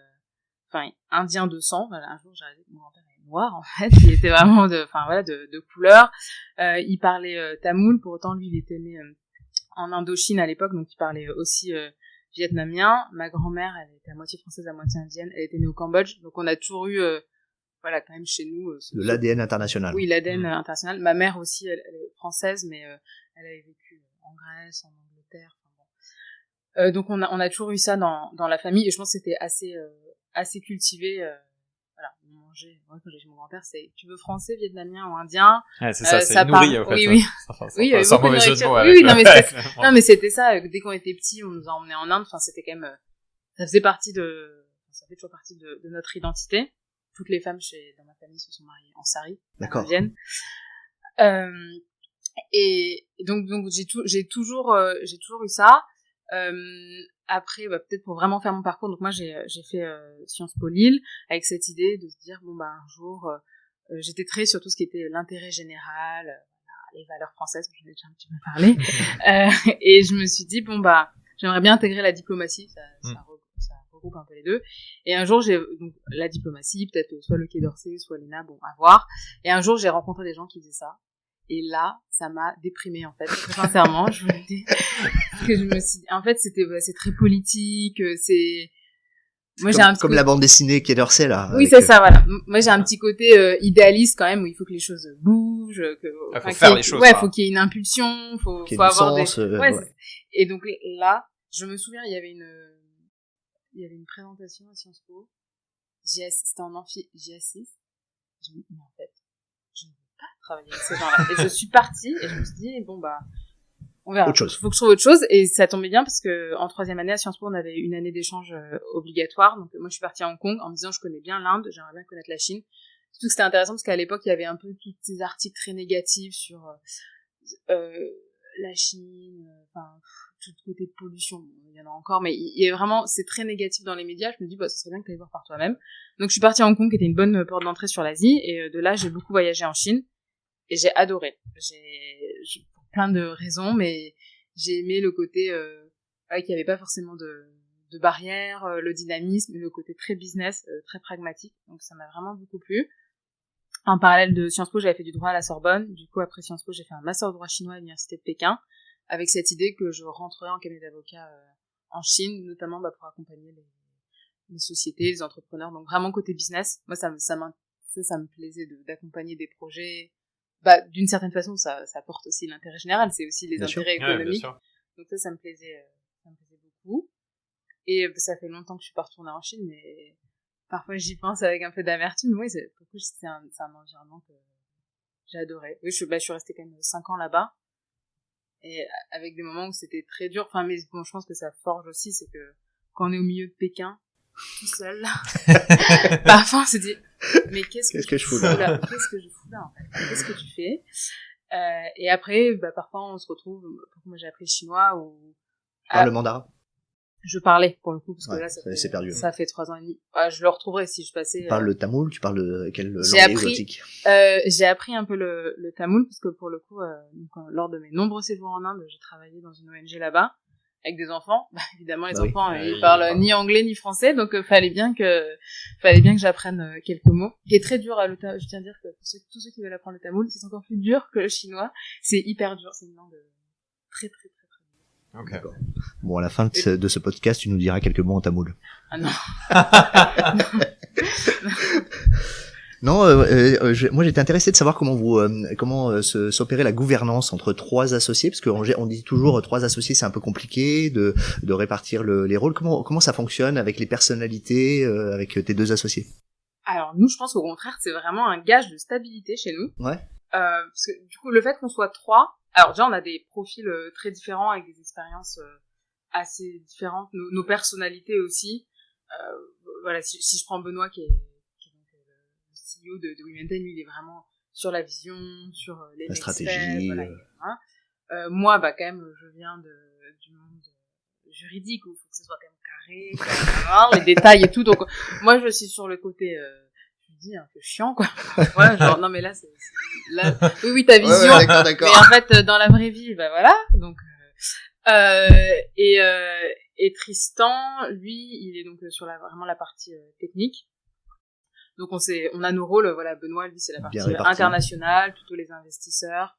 indien de sang. Voilà, un jour, j'ai réalisé que mon grand-père est noir, en fait. Il était vraiment de couleur. Il parlait tamoul. Pour autant, lui, il était né en Indochine à l'époque, donc il parlait aussi vietnamien. Ma grand-mère, elle était à moitié française, à moitié indienne. Elle était née au Cambodge. Donc, on a toujours eu, quand même chez nous... de l'ADN international. Oui, l'ADN international. Ma mère aussi, elle est française, mais elle avait vécu en Grèce, en Angleterre. Donc on a toujours eu ça dans la famille, et je pense que c'était assez cultivé. Voilà, on mangeait. Moi, quand j'ai chez mon grand-père, c'est tu veux français, vietnamien ou indien. Ouais, c'est ça, c'est ça nourri, en fait. Oui, oui. Oui, sans mauvais jeu de mots. Oui, non, mais c'était ça. Dès qu'on était petits, on nous a emmenés en Inde. Enfin, c'était quand même, ça fait toujours partie de notre identité. Toutes les femmes dans ma famille se sont mariées en sari. D'accord. Indiennes. Et donc j'ai toujours eu ça. Après, peut-être pour vraiment faire mon parcours, donc moi j'ai fait Sciences Po Lille avec cette idée de se dire bon bah un jour j'étais très sur tout ce qui était l'intérêt général, les valeurs françaises, j'en ai déjà un petit peu parlé, et je me suis dit bon bah j'aimerais bien intégrer la diplomatie, ça regroupe un peu les deux. Et un jour j'ai donc la diplomatie, peut-être soit le Quai d'Orsay, soit l'ENA, bon à voir. Et un jour j'ai rencontré des gens qui faisaient ça. Et là, ça m'a déprimée, en fait. Sincèrement, je vous le dis. Parce que je me suis dit, en fait, c'est très politique, moi, j'ai un petit comme la bande dessinée Quai d'Orsay, là. Oui, c'est ça, voilà. Moi, j'ai un petit côté idéaliste, quand même, où il faut que les choses bougent, faut faire les choses. Ouais, faut qu'il y ait une impulsion, faut avoir sens, ouais. Et donc, là, je me souviens, il y avait une présentation à Sciences Po. C'était en amphi JS6. Je me dis, mais en fait, je ne veux pas travailler avec ces gens-là. Et je suis partie, et je me suis dit, bon, bah, on verra. Autre chose. Faut que je trouve autre chose. Et ça tombait bien parce que en 3e année à Sciences Po, on avait une année d'échange obligatoire. Donc, moi, je suis partie à Hong Kong en me disant, je connais bien l'Inde, j'aimerais bien connaître la Chine. Surtout que c'était intéressant parce qu'à l'époque, il y avait un peu tous ces articles très négatifs sur la Chine, enfin, tout le côté pollution. Bon, il y en a encore, mais il y a vraiment, c'est très négatif dans les médias. Je me dis, bah, ce serait bien que tu ailles voir par toi-même. Donc, je suis partie à Hong Kong, qui était une bonne porte d'entrée sur l'Asie. Et de là, j'ai beaucoup voyagé en Chine. Et j'ai adoré. Pour plein de raisons, mais j'ai aimé le côté qu'il n'y avait pas forcément de barrières, le dynamisme, le côté très business, très pragmatique. Donc ça m'a vraiment beaucoup plu. En parallèle de Sciences Po, j'avais fait du droit à la Sorbonne. Du coup, après Sciences Po, j'ai fait un master de droit chinois à l'université de Pékin, avec cette idée que je rentrerais en cabinet d'avocat en Chine, notamment pour accompagner les sociétés, les entrepreneurs. Donc vraiment côté business, moi ça me plaisait d'accompagner des projets. D'une certaine façon, ça porte aussi l'intérêt général, c'est aussi les intérêts économiques. Ouais, donc ça me plaisait beaucoup. Et ça fait longtemps que je suis pas retournée en Chine, mais parfois j'y pense avec un peu d'amertume. Mais oui, pour le coup, c'est un environnement que j'ai adoré. Oui, je suis restée quand même 5 ans là-bas, et avec des moments où c'était très dur. Enfin, mais bon, je pense que ça forge aussi, c'est que quand on est au milieu de Pékin, tout seul, parfois on se dit, mais qu'est-ce que je fous là Qu'est-ce que je fous là, en fait? Qu'est-ce que tu fais? Et après, parfois on se retrouve, moi j'ai appris le chinois ou... le mandarin? Je parlais, pour le coup, parce que là, c'est perdu. Ça fait 3 ans et demi. Je le retrouverai si je passais... Tu parles le tamoul? Tu parles de quelle langue exotique? J'ai appris un peu le tamoul, parce que pour le coup, lors de mes nombreux séjours en Inde, j'ai travaillé dans une ONG là-bas, avec des enfants. Évidemment, les enfants, ils parlent ni anglais ni français, donc fallait bien que j'apprenne quelques mots. Qui est très dur je tiens à dire que tous ceux qui veulent apprendre le tamoul, c'est encore plus dur que le chinois. C'est hyper dur, c'est une langue très très très très dure. Okay. D'accord. Bon, à la fin de ce podcast, tu nous diras quelques mots en tamoul. Ah non. Non, moi j'étais intéressé de savoir comment s'opérait la gouvernance entre 3 associés, parce qu'on dit toujours 3 associés, c'est un peu compliqué de répartir les rôles. Comment ça fonctionne avec les personnalités, avec tes 2 associés? Alors nous, je pense qu'au contraire, c'est vraiment un gage de stabilité chez nous. Ouais. Parce que du coup, le fait qu'on soit 3, alors déjà on a des profils très différents avec des expériences assez différentes, nos personnalités aussi. Voilà, si je prends Benoît qui est CEO de Women10, lui il est vraiment sur la vision, sur les stratégie. Voilà. Moi, quand même, je viens du monde juridique où il faut que ce soit quand même carré, les détails et tout. Donc, moi, je suis sur le côté, je dis un peu chiant, quoi. Ouais, genre, non mais là, oui, ta vision. Ouais, d'accord. Mais en fait, dans la vraie vie, voilà. Donc, et Tristan, lui, il est donc sur vraiment la partie technique. Donc on a nos rôles, voilà, Benoît, lui, c'est la partie internationale, plutôt les investisseurs.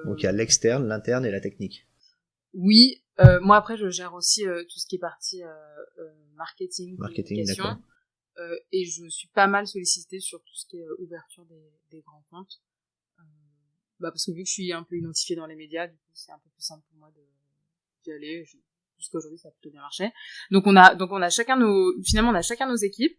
Donc il y a l'externe, l'interne et la technique. Oui, moi après je gère aussi tout ce qui est partie marketing, d'accord. Et je suis pas mal sollicitée sur tout ce qui est ouverture des grands comptes. Parce que vu que je suis un peu identifiée dans les médias, du coup c'est un peu plus simple pour moi d'y aller. jusqu'à aujourd'hui ça a plutôt bien marché. Donc on a chacun nos équipes.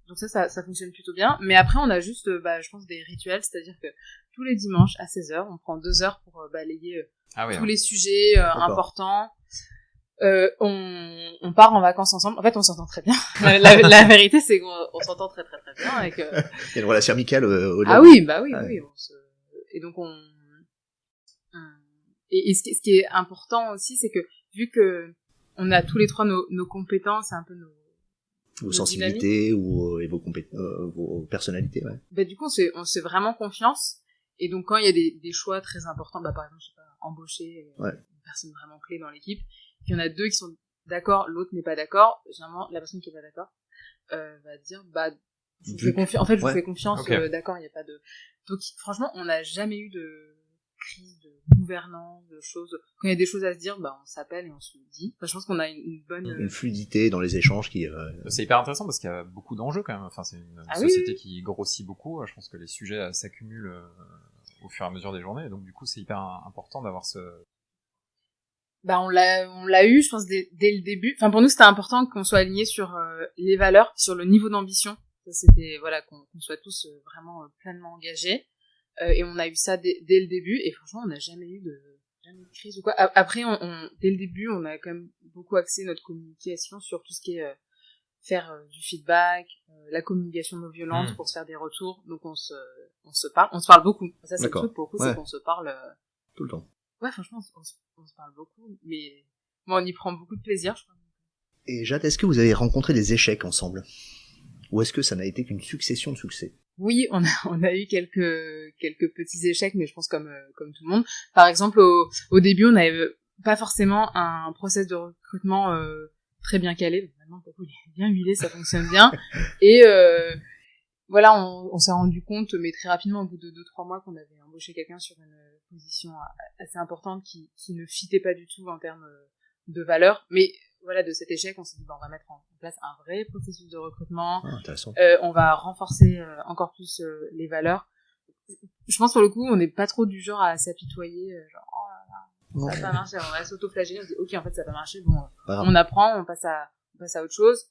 Donc ça fonctionne plutôt bien. Mais après, on a juste, je pense, des rituels. C'est-à-dire que tous les dimanches, à 16h, on prend 2 heures pour balayer tous les sujets importants. On part en vacances ensemble. En fait, on s'entend très bien. La vérité, c'est qu'on s'entend très, très, très bien. Avec, Il y a une relation amicale au-delà. Ah oui, oui. Et donc, et ce qui est important aussi, c'est que, vu que on a tous les trois nos compétences, un peu vos sensibilités et vos personnalités, ouais. Du coup, on se fait vraiment confiance. Et donc, quand il y a des choix très importants, par exemple, je sais pas, embaucher une personne vraiment clé dans l'équipe, il y en a 2 qui sont d'accord, l'autre n'est pas d'accord. Généralement, la personne qui est pas d'accord va dire, je vous fais confiance. En fait, je vous fais confiance. Okay. D'accord, il y a pas de. Donc, franchement, on n'a jamais eu de crise de gouvernance, de choses. Quand il y a des choses à se dire, on s'appelle et on se le dit. Enfin, je pense qu'on a une bonne... Une fluidité dans les échanges qui... C'est hyper intéressant parce qu'il y a beaucoup d'enjeux quand même. Enfin, c'est une société qui grossit beaucoup. Je pense que les sujets s'accumulent au fur et à mesure des journées. Donc, du coup, c'est hyper important d'avoir ce... On l'a eu, je pense, dès le début. Enfin, pour nous, c'était important qu'on soit alignés sur les valeurs, sur le niveau d'ambition. Ça, c'était, qu'on soit tous vraiment pleinement engagés. Et on a eu ça dès le début, et franchement, on n'a jamais eu de crise ou quoi. Après, dès le début, on a quand même beaucoup axé notre communication sur tout ce qui est faire du feedback, la communication non violente pour se faire des retours. Donc on se parle beaucoup. Ça, c'est le truc pour le coup, c'est qu'on se parle tout le temps. Ouais, franchement, on se parle beaucoup, mais on y prend beaucoup de plaisir, je crois. Et Jade, est-ce que vous avez rencontré des échecs ensemble, ou est-ce que ça n'a été qu'une succession de succès? Oui, on a eu quelques petits échecs, mais je pense comme tout le monde. Par exemple, au début, on n'avait pas forcément un process de recrutement très bien calé. Maintenant, il est bien huilé, ça fonctionne bien. Et on s'est rendu compte, mais très rapidement, au bout de 2-3 mois, qu'on avait embauché quelqu'un sur une position assez importante qui ne fitait pas du tout en termes de valeur. Mais de cet échec, on s'est dit, on va mettre en place un vrai processus de recrutement. On va renforcer encore plus les valeurs. Je pense, pour le coup, on n'est pas trop du genre à s'apitoyer, ça va pas marcher, on va s'auto-flageller, on se dit, ok, en fait, ça va marcher, on apprend, on passe à autre chose.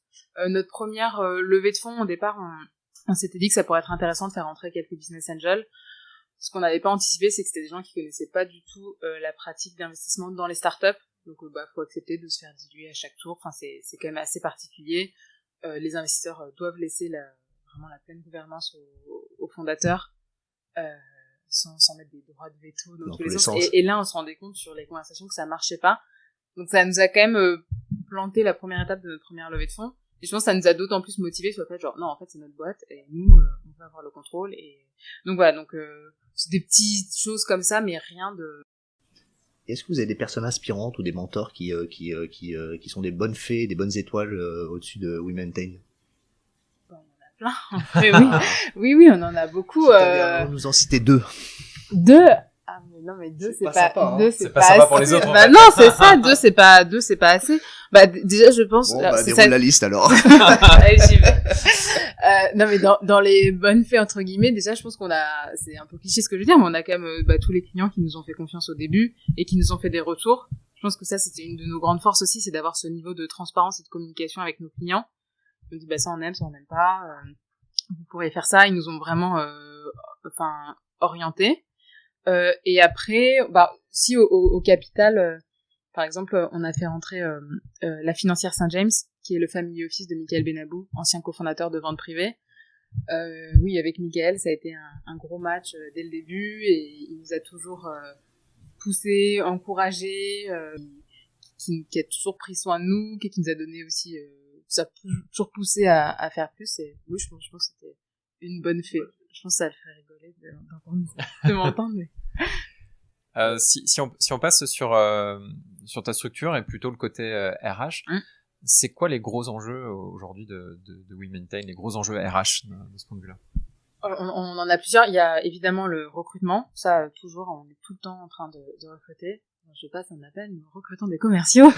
Notre première levée de fonds, au départ, on s'était dit que ça pourrait être intéressant de faire entrer quelques business angels. Ce qu'on n'avait pas anticipé, c'est que c'était des gens qui connaissaient pas du tout la pratique d'investissement dans les startups. Donc, faut accepter de se faire diluer à chaque tour. Enfin, c'est quand même assez particulier. Les investisseurs doivent laisser vraiment la pleine gouvernance aux fondateurs, sans mettre des droits de veto dans tous les sens. Et là, on se rendait compte sur les conversations que ça marchait pas. Donc, ça nous a quand même planté la première étape de notre première levée de fonds. Et je pense que ça nous a d'autant plus motivés sur le fait, non, en fait, c'est notre boîte, et nous, on va avoir le contrôle. Et donc, c'est des petites choses comme ça, mais rien de... Est-ce que vous avez des personnes inspirantes ou des mentors qui sont des bonnes fées, des bonnes étoiles au-dessus de WeMaintain? On en a plein. Oui, on en a beaucoup. Si nous en citer 2. 2? Ah, mais non, mais 2, c'est pas sympa, deux, c'est pas sympa pour les autres. Non, c'est ça, 2, c'est pas assez. Déjà, je pense. Déroule la liste alors. Allez, j'y vais. Non, mais dans les bonnes fées, entre guillemets, déjà, je pense c'est un peu cliché ce que je veux dire, mais on a quand même, tous les clients qui nous ont fait confiance au début et qui nous ont fait des retours. Je pense que ça, c'était une de nos grandes forces aussi, c'est d'avoir ce niveau de transparence et de communication avec nos clients. On dit, ça on aime, ça on n'aime pas, vous pourriez faire ça. Ils nous ont vraiment, orientés. Et après, si au capital, par exemple, on a fait rentrer la financière Saint-James, qui est le family office de Michael Benabou, ancien cofondateur de Vente Privée. Oui, avec Michael, ça a été un gros match dès le début, et il nous a toujours poussé, encouragé, qui a toujours pris soin de nous, qui nous a donné aussi, ça a toujours poussé à faire plus. Et oui, je pense que c'était une bonne fée. Je pense que ça le fait rigoler de m'entendre. Mais... si on passe sur ta structure et plutôt le côté RH, c'est quoi les gros enjeux aujourd'hui de WeMaintain, les gros enjeux RH de ce point de vue-là? On en a plusieurs. Il y a évidemment le recrutement. Ça, toujours, on est tout le temps en train de recruter. Je passe un appel, nous recrutons des commerciaux.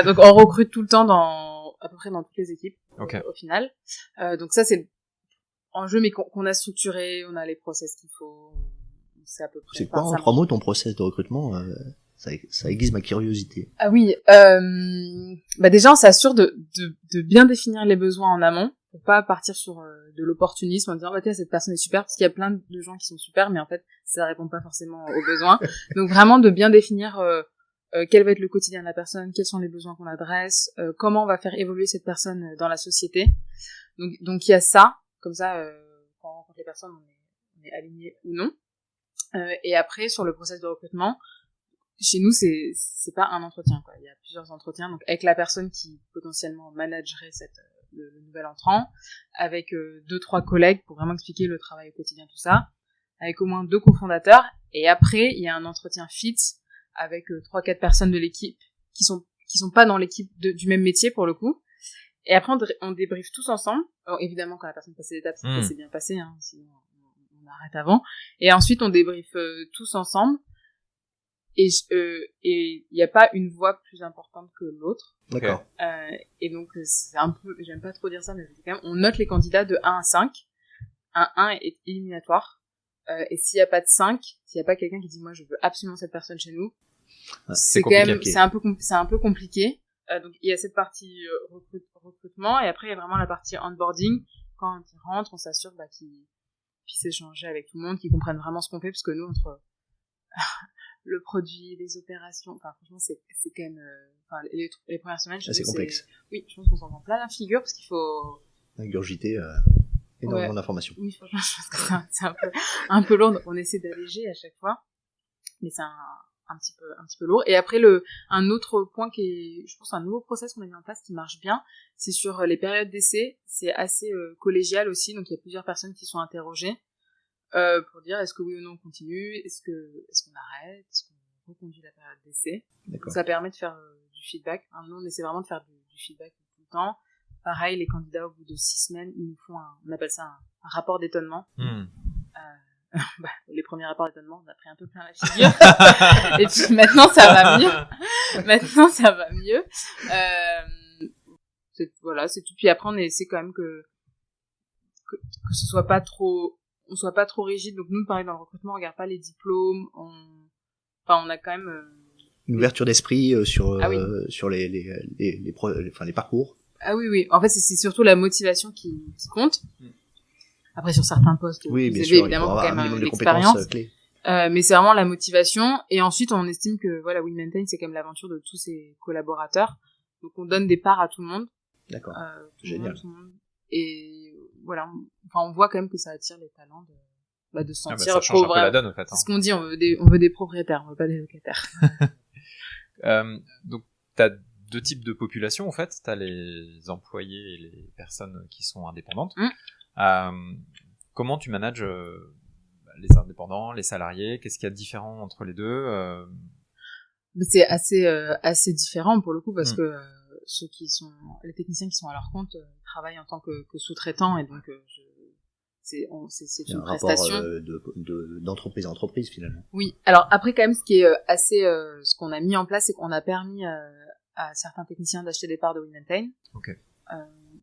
Donc, on recrute tout le temps à peu près dans toutes les équipes, au final. Donc ça, c'est enjeu, mais qu'on a structuré, on a les process qu'il faut. C'est à peu près. C'est quoi, en 3 mots, ton process de recrutement? Ça aiguise ma curiosité. Ah oui, déjà on s'assure de bien définir les besoins en amont pour pas partir sur de l'opportunisme en disant tiens, cette personne est super, parce qu'il y a plein de gens qui sont super mais en fait ça répond pas forcément aux besoins. Donc vraiment de bien définir quel va être le quotidien de la personne, quels sont les besoins qu'on adresse, comment on va faire évoluer cette personne dans la société. Donc il y a ça, comme ça quand on rencontre les personnes on est aligné ou non. Et après sur le process de recrutement, chez nous, c'est pas un entretien, quoi. Il y a plusieurs entretiens, donc avec la personne qui potentiellement managerait le nouvel entrant, avec 2-3 collègues pour vraiment expliquer le travail au quotidien, tout ça, avec au moins 2 cofondateurs, et après, il y a un entretien fit avec 3-4 personnes de l'équipe qui sont pas dans l'équipe du même métier pour le coup. Et après, on débriefe tous ensemble. Alors, évidemment, quand la personne passe l'étape, c'est que c'est bien passé, hein, sinon on arrête avant. Et ensuite, on débriefe tous ensemble. Et il n'y a pas une voix plus importante que l'autre. D'accord. Et donc c'est un peu, j'aime pas trop dire ça, mais quand même, on note les candidats de 1 à 5. Un 1 est éliminatoire. Et s'il y a pas de 5, s'il y a pas quelqu'un qui dit moi je veux absolument cette personne chez nous, c'est quand même c'est un peu compliqué. Donc il y a cette partie recrutement, et après il y a vraiment la partie onboarding. Quand ils rentrent, on s'assure qu'ils puissent échanger avec tout le monde, qu'ils comprennent vraiment ce qu'on fait, parce que nous entre le produit, les opérations, enfin franchement c'est quand même les premières semaines c'est complexe. Oui, je pense qu'on s'en prend plein la figure parce qu'il faut ingurgiter énormément d'informations. Oui, franchement je pense que c'est un peu lourd, donc on essaie d'alléger à chaque fois, mais c'est un petit peu lourd. Et après un autre point qui est, je pense, un nouveau process qu'on a mis en place qui marche bien, c'est sur les périodes d'essai. C'est assez collégial aussi, donc il y a plusieurs personnes qui sont interrogées pour dire est-ce que oui ou non on continue, est-ce qu'on arrête, est-ce qu'on reconduit la période d'essai. Donc ça permet de faire du feedback. Nous on essaie vraiment de faire du feedback tout le temps. Pareil, les candidats au bout de 6 semaines, ils nous font on appelle ça un rapport d'étonnement. Les premiers rapports d'étonnement, on a pris un peu plein la figure. Et puis maintenant ça va mieux. C'est tout. Puis après on essaie quand même que ce soit pas trop, on soit pas trop rigide. Donc nous, pareil, dans le recrutement, on regarde pas les diplômes. On a quand même une ouverture d'esprit sur les parcours. Ah oui. En fait, c'est surtout la motivation qui compte. Après, sur certains postes, oui, bien sûr, évidemment, il faut quand même l'expérience. Mais c'est vraiment la motivation. Et ensuite, on estime que WeMaintain, c'est quand même l'aventure de tous ses collaborateurs. Donc, on donne des parts à tout le monde. D'accord. Génial. Tout le monde. Et voilà, on voit quand même que ça attire les talents de se sentir. Ça change un peu la donne, en fait. C'est ce qu'on dit, on veut des propriétaires, on veut pas des locataires. Donc, t'as 2 types de populations, en fait. T'as les employés et les personnes qui sont indépendantes. Comment tu manages les indépendants, les salariés? Qu'est-ce qu'il y a de différent entre les deux? C'est assez différent pour le coup, parce que les techniciens qui sont à leur compte travaillent en tant que sous-traitants, et donc c'est une prestation. D'entreprise à entreprise finalement. Oui. Alors après quand même, ce qui est ce qu'on a mis en place, c'est qu'on a permis à certains techniciens d'acheter des parts de WeMaintain. Okay.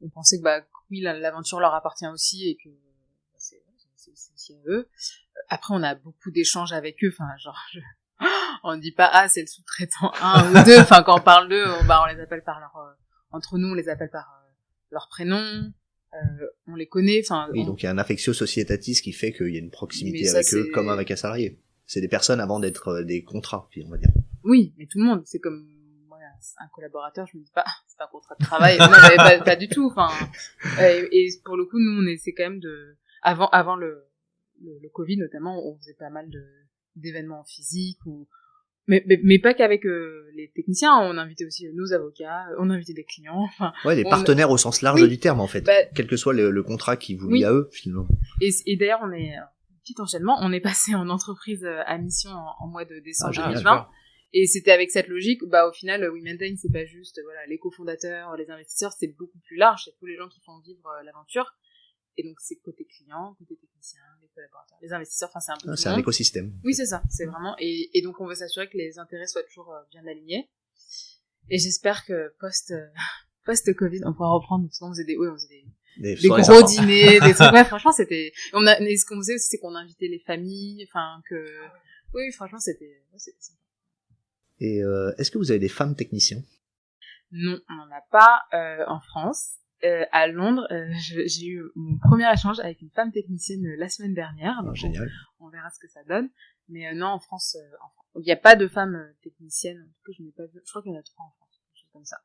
On pensait que oui, l'aventure leur appartient aussi, et que c'est aussi à eux. Après, on a beaucoup d'échanges avec eux. Enfin, genre, on ne dit pas c'est le sous-traitant 1 ou 2. Enfin, quand on parle d'eux, on les appelle par entre nous, on les appelle par leur prénom. On les connaît. Enfin. Oui, donc il y a un affectio societatis qui fait qu'il y a une proximité avec eux, comme avec un salarié. C'est des personnes avant d'être des contrats, on va dire. Oui, mais tout le monde, c'est comme un collaborateur, je me dis pas c'est un contrat de travail. Non, mais pas du tout. Enfin, et pour le coup, nous, on essaie quand même avant le Covid notamment, on faisait pas mal d'événements physiques mais pas qu'avec les techniciens. On invitait aussi nos avocats, on invitait des clients. Enfin, les partenaires au sens large du terme en fait. Quel que soit le contrat qui vous lie à eux finalement. Et d'ailleurs, on est petit enchaînement. On est passé en entreprise à mission en mois de décembre 2020. Et c'était avec cette logique, au final, WeMaintain, c'est pas juste, les cofondateurs, les investisseurs, c'est beaucoup plus large, c'est tous les gens qui font vivre l'aventure. Et donc, c'est côté client, côté technicien, les collaborateurs, les investisseurs, c'est un peu c'est un écosystème. Oui, c'est ça, c'est vraiment, et donc on veut s'assurer que les intérêts soient toujours bien alignés. Et j'espère que post-Covid, on pourra reprendre, parce qu'on faisait des gros dîners, des trucs, franchement, c'était, ce qu'on faisait, c'est qu'on invitait les familles, oui, franchement, c'était sympa. Et est-ce que vous avez des femmes techniciens? Non, on n'en a pas en France. À Londres, j'ai eu mon premier échange avec une femme technicienne la semaine dernière. Donc Génial. On verra ce que ça donne. Mais non, en France, il n'y a pas de femmes techniciennes. En tout cas, je n'ai pas vu. Je crois qu'il y en a 3 en France, quelque chose comme ça.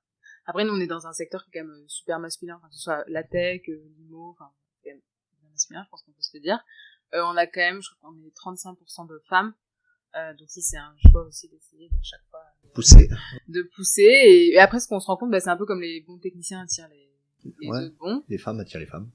Après, nous, on est dans un secteur qui est quand même super masculin, enfin, que ce soit la tech, l'IMO, enfin, c'est quand même bien masculin, je pense qu'on peut se le dire. On a quand même, je crois qu'on est 35% de femmes. Donc si c'est un choix aussi d'essayer à chaque fois de pousser. Et après, ce qu'on se rend compte, c'est un peu comme les bons techniciens attirent les autres bons. Les femmes attirent les femmes.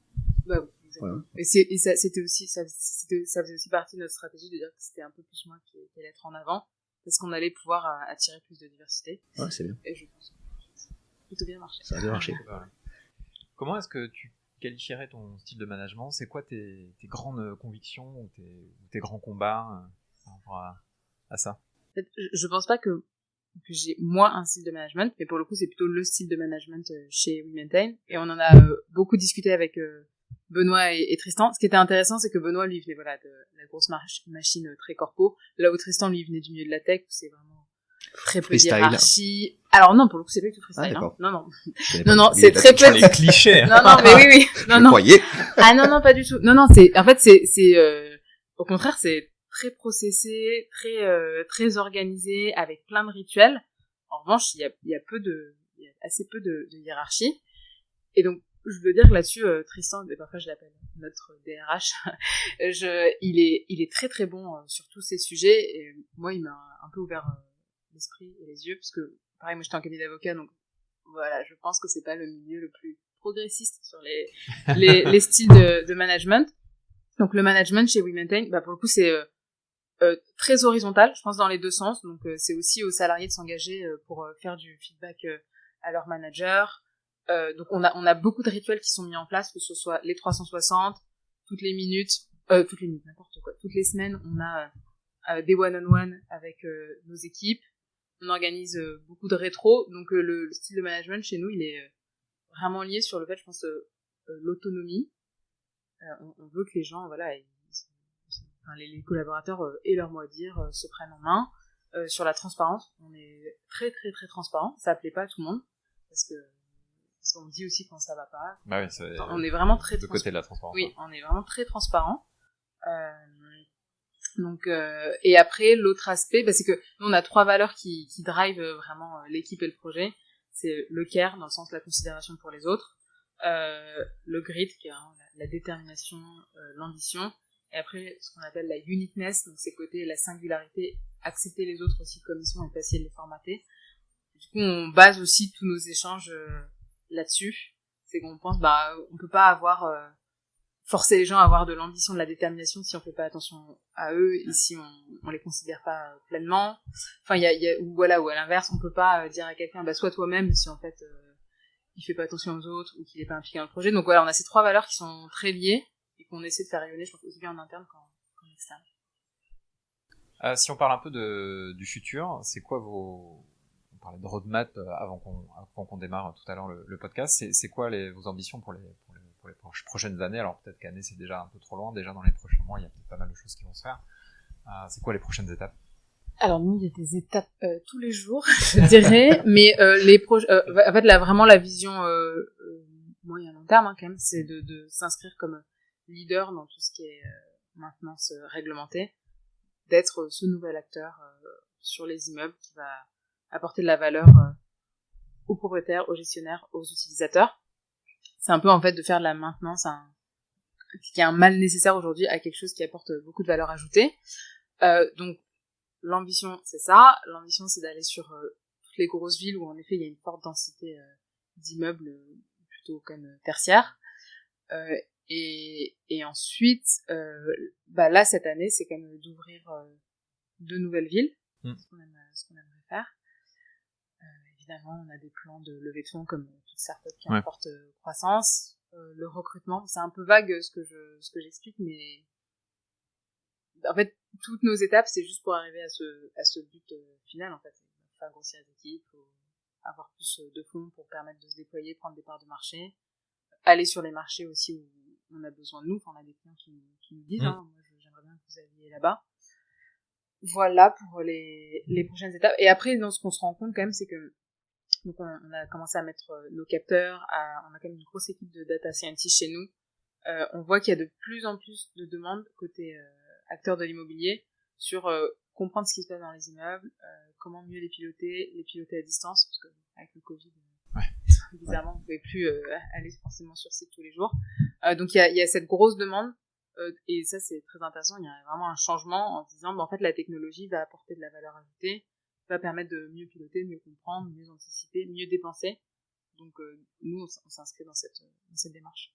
Bah oui, exactement. Ouais. Et ça, c'était aussi, ça faisait aussi partie de notre stratégie de dire que c'était un peu plus moi qui allait être en avant, parce qu'on allait pouvoir attirer plus de diversité. Ouais, c'est bien. Et je pense que ça a plutôt bien marché. Ça a bien marché. Comment est-ce que tu qualifierais ton style de management? C'est quoi tes grandes convictions ou tes grands combats par rapport à ça? En fait, je pense pas que j'ai moi un style de management, mais pour le coup c'est plutôt le style de management chez WeMaintain, et on en a beaucoup discuté avec Benoît et Tristan. Ce qui était intéressant, c'est que Benoît lui venait voilà de la grosse machine très corpo, là où Tristan lui venait du milieu de la tech, où c'est vraiment très peu de hiérarchie. Alors non, pour le coup c'est pas du tout freestyle. Ah, non, c'est très peu les clichés. non mais oui non. Croyais. Ah non pas du tout. Non c'est en fait c'est au contraire c'est très processé, très organisé, avec plein de rituels. En revanche, il y a assez peu de hiérarchie. Et donc, je veux dire que là-dessus, Tristan, parfois je l'appelle notre DRH, il est très très bon sur tous ces sujets. Et moi, il m'a un peu ouvert l'esprit et les yeux, parce que, pareil, moi j'étais en cabinet d'avocat, donc voilà, je pense que c'est pas le milieu le plus progressiste sur les styles de management. Donc le management chez WeMaintain, pour le coup, c'est très horizontal, je pense, dans les deux sens. Donc c'est aussi aux salariés de s'engager pour faire du feedback à leur manager. Donc on a beaucoup de rituels qui sont mis en place, que ce soit les 360, toutes les minutes, n'importe quoi. Toutes les semaines, on a des one-on-one avec nos équipes. On organise beaucoup de rétro. Donc le style de management chez nous, il est vraiment lié sur le fait, je pense, l'autonomie. On veut que les gens, voilà, les collaborateurs aient leur mot à dire, se prennent en main. Sur la transparence, on est très très très transparent. Ça plaît pas à tout le monde parce qu'on dit aussi quand ça va pas. Bah oui, on est vraiment très côté de la transparence. Oui, on est vraiment très transparent. Donc et après l'autre aspect, c'est que nous on a 3 valeurs qui drivent vraiment l'équipe et le projet. C'est le care dans le sens de la considération pour les autres, le grit qui est la détermination, l'ambition. Et après, ce qu'on appelle la uniqueness, donc c'est côté la singularité, accepter les autres aussi comme ils sont et pas essayer de les formater. Du coup, on base aussi tous nos échanges là-dessus. C'est qu'on pense, on peut pas forcer les gens à avoir de l'ambition, de la détermination si on fait pas attention à eux et si on les considère pas pleinement. Enfin, ou à l'inverse, on peut pas dire à quelqu'un, sois toi-même si en fait, il fait pas attention aux autres ou qu'il est pas impliqué dans le projet. Donc voilà, on a ces 3 valeurs qui sont très liées et qu'on essaie de faire rayonner, je pense, aussi bien en interne qu'en externe. Si on parle un peu du futur, c'est quoi on parlait de roadmap avant qu'on démarre tout à l'heure le podcast, c'est quoi vos ambitions pour les prochaines années? Alors peut-être qu'année c'est déjà un peu trop loin, déjà dans les prochains mois il y a peut-être pas mal de choses qui vont se faire. C'est quoi les prochaines étapes? Alors nous, il y a des étapes tous les jours, je dirais, mais les projets, en fait, là vraiment la vision moyen long terme, quand même, c'est de s'inscrire comme leader dans tout ce qui est maintenance réglementée, d'être ce nouvel acteur sur les immeubles qui va apporter de la valeur aux propriétaires, aux gestionnaires, aux utilisateurs. C'est un peu en fait de faire de la maintenance qui est un mal nécessaire aujourd'hui à quelque chose qui apporte beaucoup de valeur ajoutée. Donc l'ambition, c'est ça. L'ambition, c'est d'aller sur toutes les grosses villes où en effet il y a une forte densité d'immeubles plutôt comme tertiaires. Et ensuite, là cette année, c'est quand même d'ouvrir 2 nouvelles villes, ce qu'on aimerait faire. Évidemment, on a des plans de levée de fonds comme toute startup qui apporte croissance. Le recrutement, c'est un peu vague ce que j'explique, mais en fait, toutes nos étapes, c'est juste pour arriver à ce but final, en fait. Faire grossir les équipes, avoir plus de fonds pour permettre de se déployer, prendre des parts de marché, aller sur les marchés aussi où on a besoin de nous. Enfin, on a des clients qui nous disent, moi, j'aimerais bien que vous alliez là-bas. voilà pour les prochaines étapes. Et après, dans ce qu'on se rend compte quand même, c'est que donc on a commencé à mettre nos capteurs, on a quand même une grosse équipe de data scientists chez nous. On voit qu'il y a de plus en plus de demandes côté acteurs de l'immobilier sur comprendre ce qui se passe dans les immeubles, comment mieux les piloter à distance, parce que avec le Covid, bizarrement, on ne pouvait plus aller forcément sur site tous les jours. Donc il y a cette grosse demande, et ça c'est très intéressant. Il y a vraiment un changement en disant, en fait, la technologie va apporter de la valeur ajoutée, va permettre de mieux piloter, mieux comprendre, mieux anticiper, mieux dépenser. Donc nous, on s'inscrit dans cette démarche.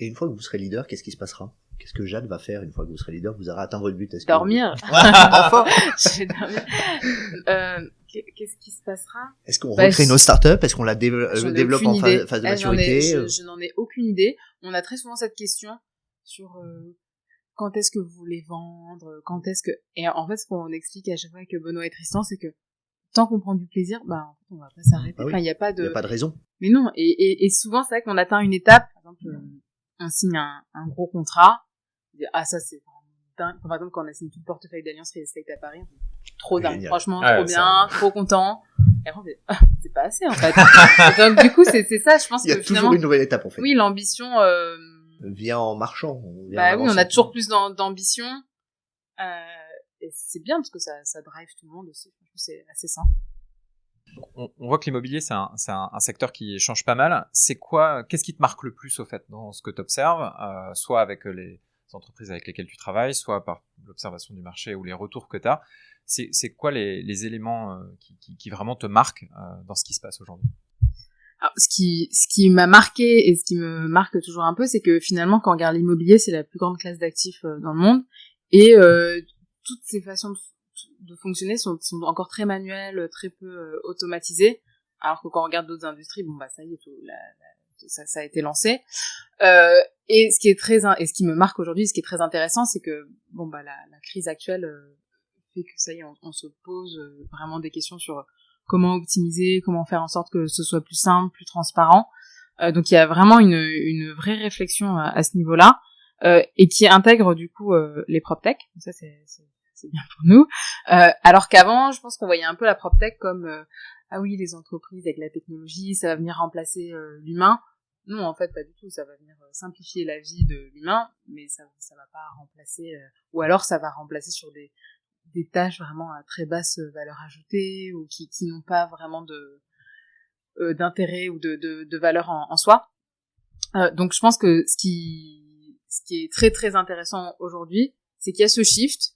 Et une fois que vous serez leader, qu'est-ce qui se passera? Qu'est-ce que Jade va faire une fois que vous serez leader? Vous aurez atteint votre but? Dormir. Enfin. Je vais dormir. Qu'est-ce qui se passera? Est-ce qu'on recrée nos startups? Est-ce qu'on la développe en phase de maturité? Je n'en ai aucune idée. On a très souvent cette question sur quand est-ce que vous voulez vendre, quand est-ce que... Et en fait, ce qu'on explique à chaque fois avec Benoît et Tristan, c'est que tant qu'on prend du plaisir, en fait, on va pas s'arrêter. Ah oui. Enfin, il y a pas de raison. Mais non. Et souvent, c'est vrai qu'on atteint une étape. Par exemple, on signe un gros contrat. Ça, c'est dingue. Par exemple, quand on a signé tout le portefeuille d'Alliance Real Estate à Paris, trop dingue. Génial. Franchement, trop bien, trop content. Et après, on fait, c'est pas assez, en fait. Donc, du coup, c'est ça, je pense que finalement. Il y a toujours une nouvelle étape, en fait. Oui, l'ambition, vient en marchant. Oui, on a toujours plus d'ambition. Et c'est bien parce que ça drive tout le monde aussi. Je trouve que c'est assez sain. On voit que l'immobilier, c'est un secteur qui change pas mal. Qu'est-ce qui te marque le plus, au fait, dans ce que tu observes, soit avec les entreprises avec lesquelles tu travailles, soit par l'observation du marché ou les retours que tu as? C'est quoi les éléments qui vraiment te marquent dans ce qui se passe aujourd'hui? Alors, ce qui m'a marqué et ce qui me marque toujours un peu, c'est que finalement, quand on regarde l'immobilier, c'est la plus grande classe d'actifs dans le monde, et toutes ces façons de fonctionner sont encore très manuelles, très peu automatisées, alors que quand on regarde d'autres industries, ça y est, ça a été lancé. Et ce qui me marque aujourd'hui, ce qui est très intéressant, c'est que la crise actuelle fait que ça y est, on se pose vraiment des questions sur comment optimiser, comment faire en sorte que ce soit plus simple, plus transparent. Donc il y a vraiment une vraie réflexion à ce niveau-là, et qui intègre du coup les PropTech. Donc ça c'est bien pour nous. Alors qu'avant, je pense qu'on voyait un peu la PropTech comme ah oui, les entreprises avec la technologie, ça va venir remplacer l'humain. Non, en fait, pas du tout. Ça va venir simplifier la vie de l'humain, mais ça va pas remplacer, ou alors ça va remplacer sur des tâches vraiment à très basse valeur ajoutée, ou qui n'ont pas vraiment d'intérêt ou de valeur en soi. Donc je pense que ce qui est très très intéressant aujourd'hui, c'est qu'il y a ce shift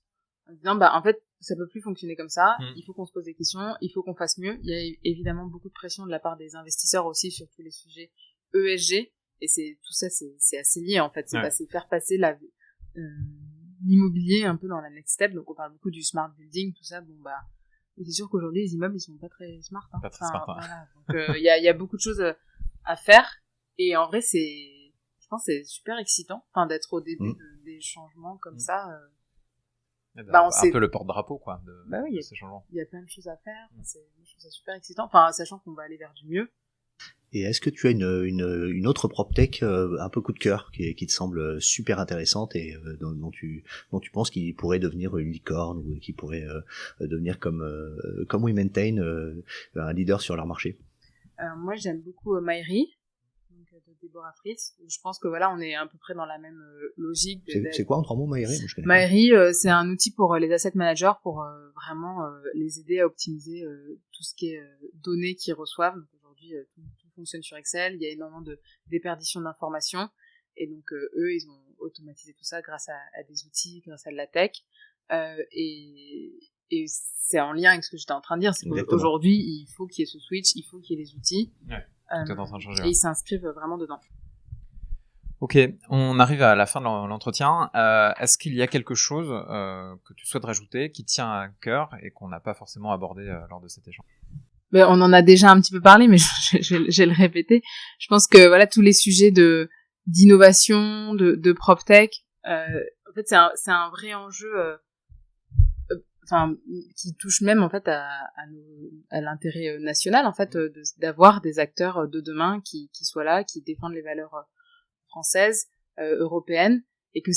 en disant en fait ça peut plus fonctionner comme ça, il faut qu'on se pose des questions, il faut qu'on fasse mieux. Il y a évidemment beaucoup de pression de la part des investisseurs aussi sur tous les sujets ESG, et tout ça c'est assez lié en fait. C'est faire passer l'immobilier un peu dans la next step. Donc on parle beaucoup du smart building, tout ça. Et c'est sûr qu'aujourd'hui les immeubles ils sont pas très smart. Pas très smart. Voilà. Donc il y a beaucoup de choses à faire, et en vrai je pense c'est super excitant, d'être au début des changements comme ça. Un peu le porte-drapeau quoi de ces changements. Il y a plein de choses à faire. Je trouve ça super excitant. Sachant qu'on va aller vers du mieux. Et est-ce que tu as une autre PropTech un peu coup de cœur qui te semble super intéressante et dont tu penses qu'il pourrait devenir une licorne, ou qui pourrait devenir comme WeMaintain un leader sur leur marché? Moi j'aime beaucoup Myri, de Déborah Fritz. Je pense que on est à peu près dans la même logique. C'est quoi en 3 mots Myri? Myri, c'est un outil pour les asset managers pour vraiment les aider à optimiser tout ce qui est données qu'ils reçoivent. Donc aujourd'hui tout fonctionne sur Excel, il y a énormément de déperdition d'informations, et donc eux ils ont automatisé tout ça grâce à des outils, grâce à de la tech, et c'est en lien avec ce que j'étais en train de dire, c'est qu'aujourd'hui il faut qu'il y ait ce switch, il faut qu'il y ait les outils. Tout est en train de changer. Et ils s'inscrivent vraiment dedans. Ok, on arrive à la fin de l'entretien. Est-ce qu'il y a quelque chose que tu souhaites rajouter, qui tient à cœur et qu'on n'a pas forcément abordé lors de cet échange? On en a déjà un petit peu parlé, mais je vais le répéter. Je pense que tous les sujets d'innovation, de PropTech, en fait c'est un vrai enjeu, qui touche même en fait à l'intérêt national, en fait, d'avoir des acteurs de demain qui soient là, qui défendent les valeurs françaises, européennes, et que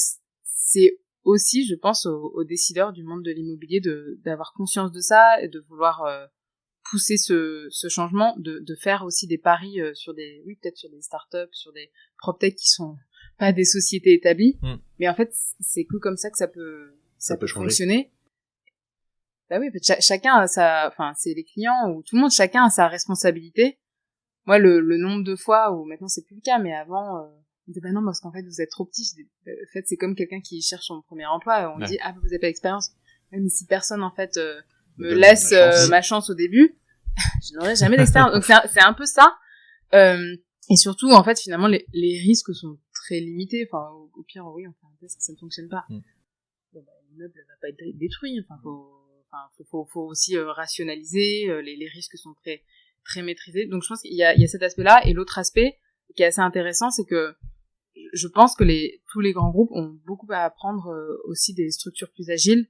c'est aussi, je pense, aux décideurs du monde de l'immobilier d'avoir conscience de ça et de vouloir pousser ce changement, de faire aussi des paris sur peut-être sur des startups, sur des proptech qui sont pas des sociétés établies, mais en fait, c'est que comme ça que ça peut fonctionner. Bah oui, chacun a c'est les clients ou tout le monde, chacun a sa responsabilité. Moi, le nombre de fois où maintenant c'est plus le cas, mais avant, on disait bah non, parce qu'en fait vous êtes trop petit. En fait, c'est comme quelqu'un qui cherche son premier emploi. On dit vous avez pas d'expérience. Mais si personne en fait me laisse ma chance au début, je n'aurai jamais d'expérience. Donc c'est un peu ça. Et surtout, en fait, finalement, les risques sont très limités. Enfin, au pire, oui, on fait un test, ça ne fonctionne pas. Bon, bah, l'immeuble va pas être détruit. Enfin, faut aussi rationaliser. Les risques sont très très maîtrisés. Donc, je pense qu'il y a cet aspect-là. Et l'autre aspect qui est assez intéressant, c'est que je pense que tous les grands groupes ont beaucoup à apprendre aussi des structures plus agiles.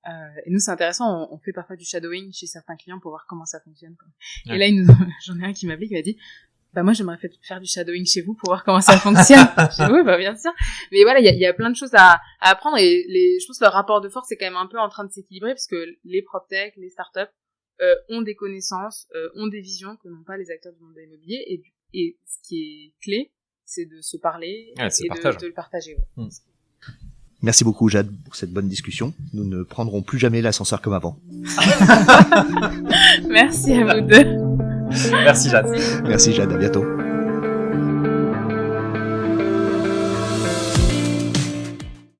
Et nous, c'est intéressant, on fait parfois du shadowing chez certains clients pour voir comment ça fonctionne, quoi. Ouais. Et là, j'en ai un qui m'appelait, qui m'a dit, bah, moi, j'aimerais faire du shadowing chez vous pour voir comment ça fonctionne. Je dis, oui, bah, bien sûr. Mais voilà, il y a plein de choses à apprendre et je pense que le rapport de force est quand même un peu en train de s'équilibrer parce que les proptech, les startups, ont des connaissances, ont des visions que n'ont pas les acteurs du monde de l'immobilier et ce qui est clé, c'est de se parler et de le partager. Ouais. Merci beaucoup Jade pour cette bonne discussion. Nous ne prendrons plus jamais l'ascenseur comme avant. Merci à vous deux. Merci Jade. Merci Jade, à bientôt.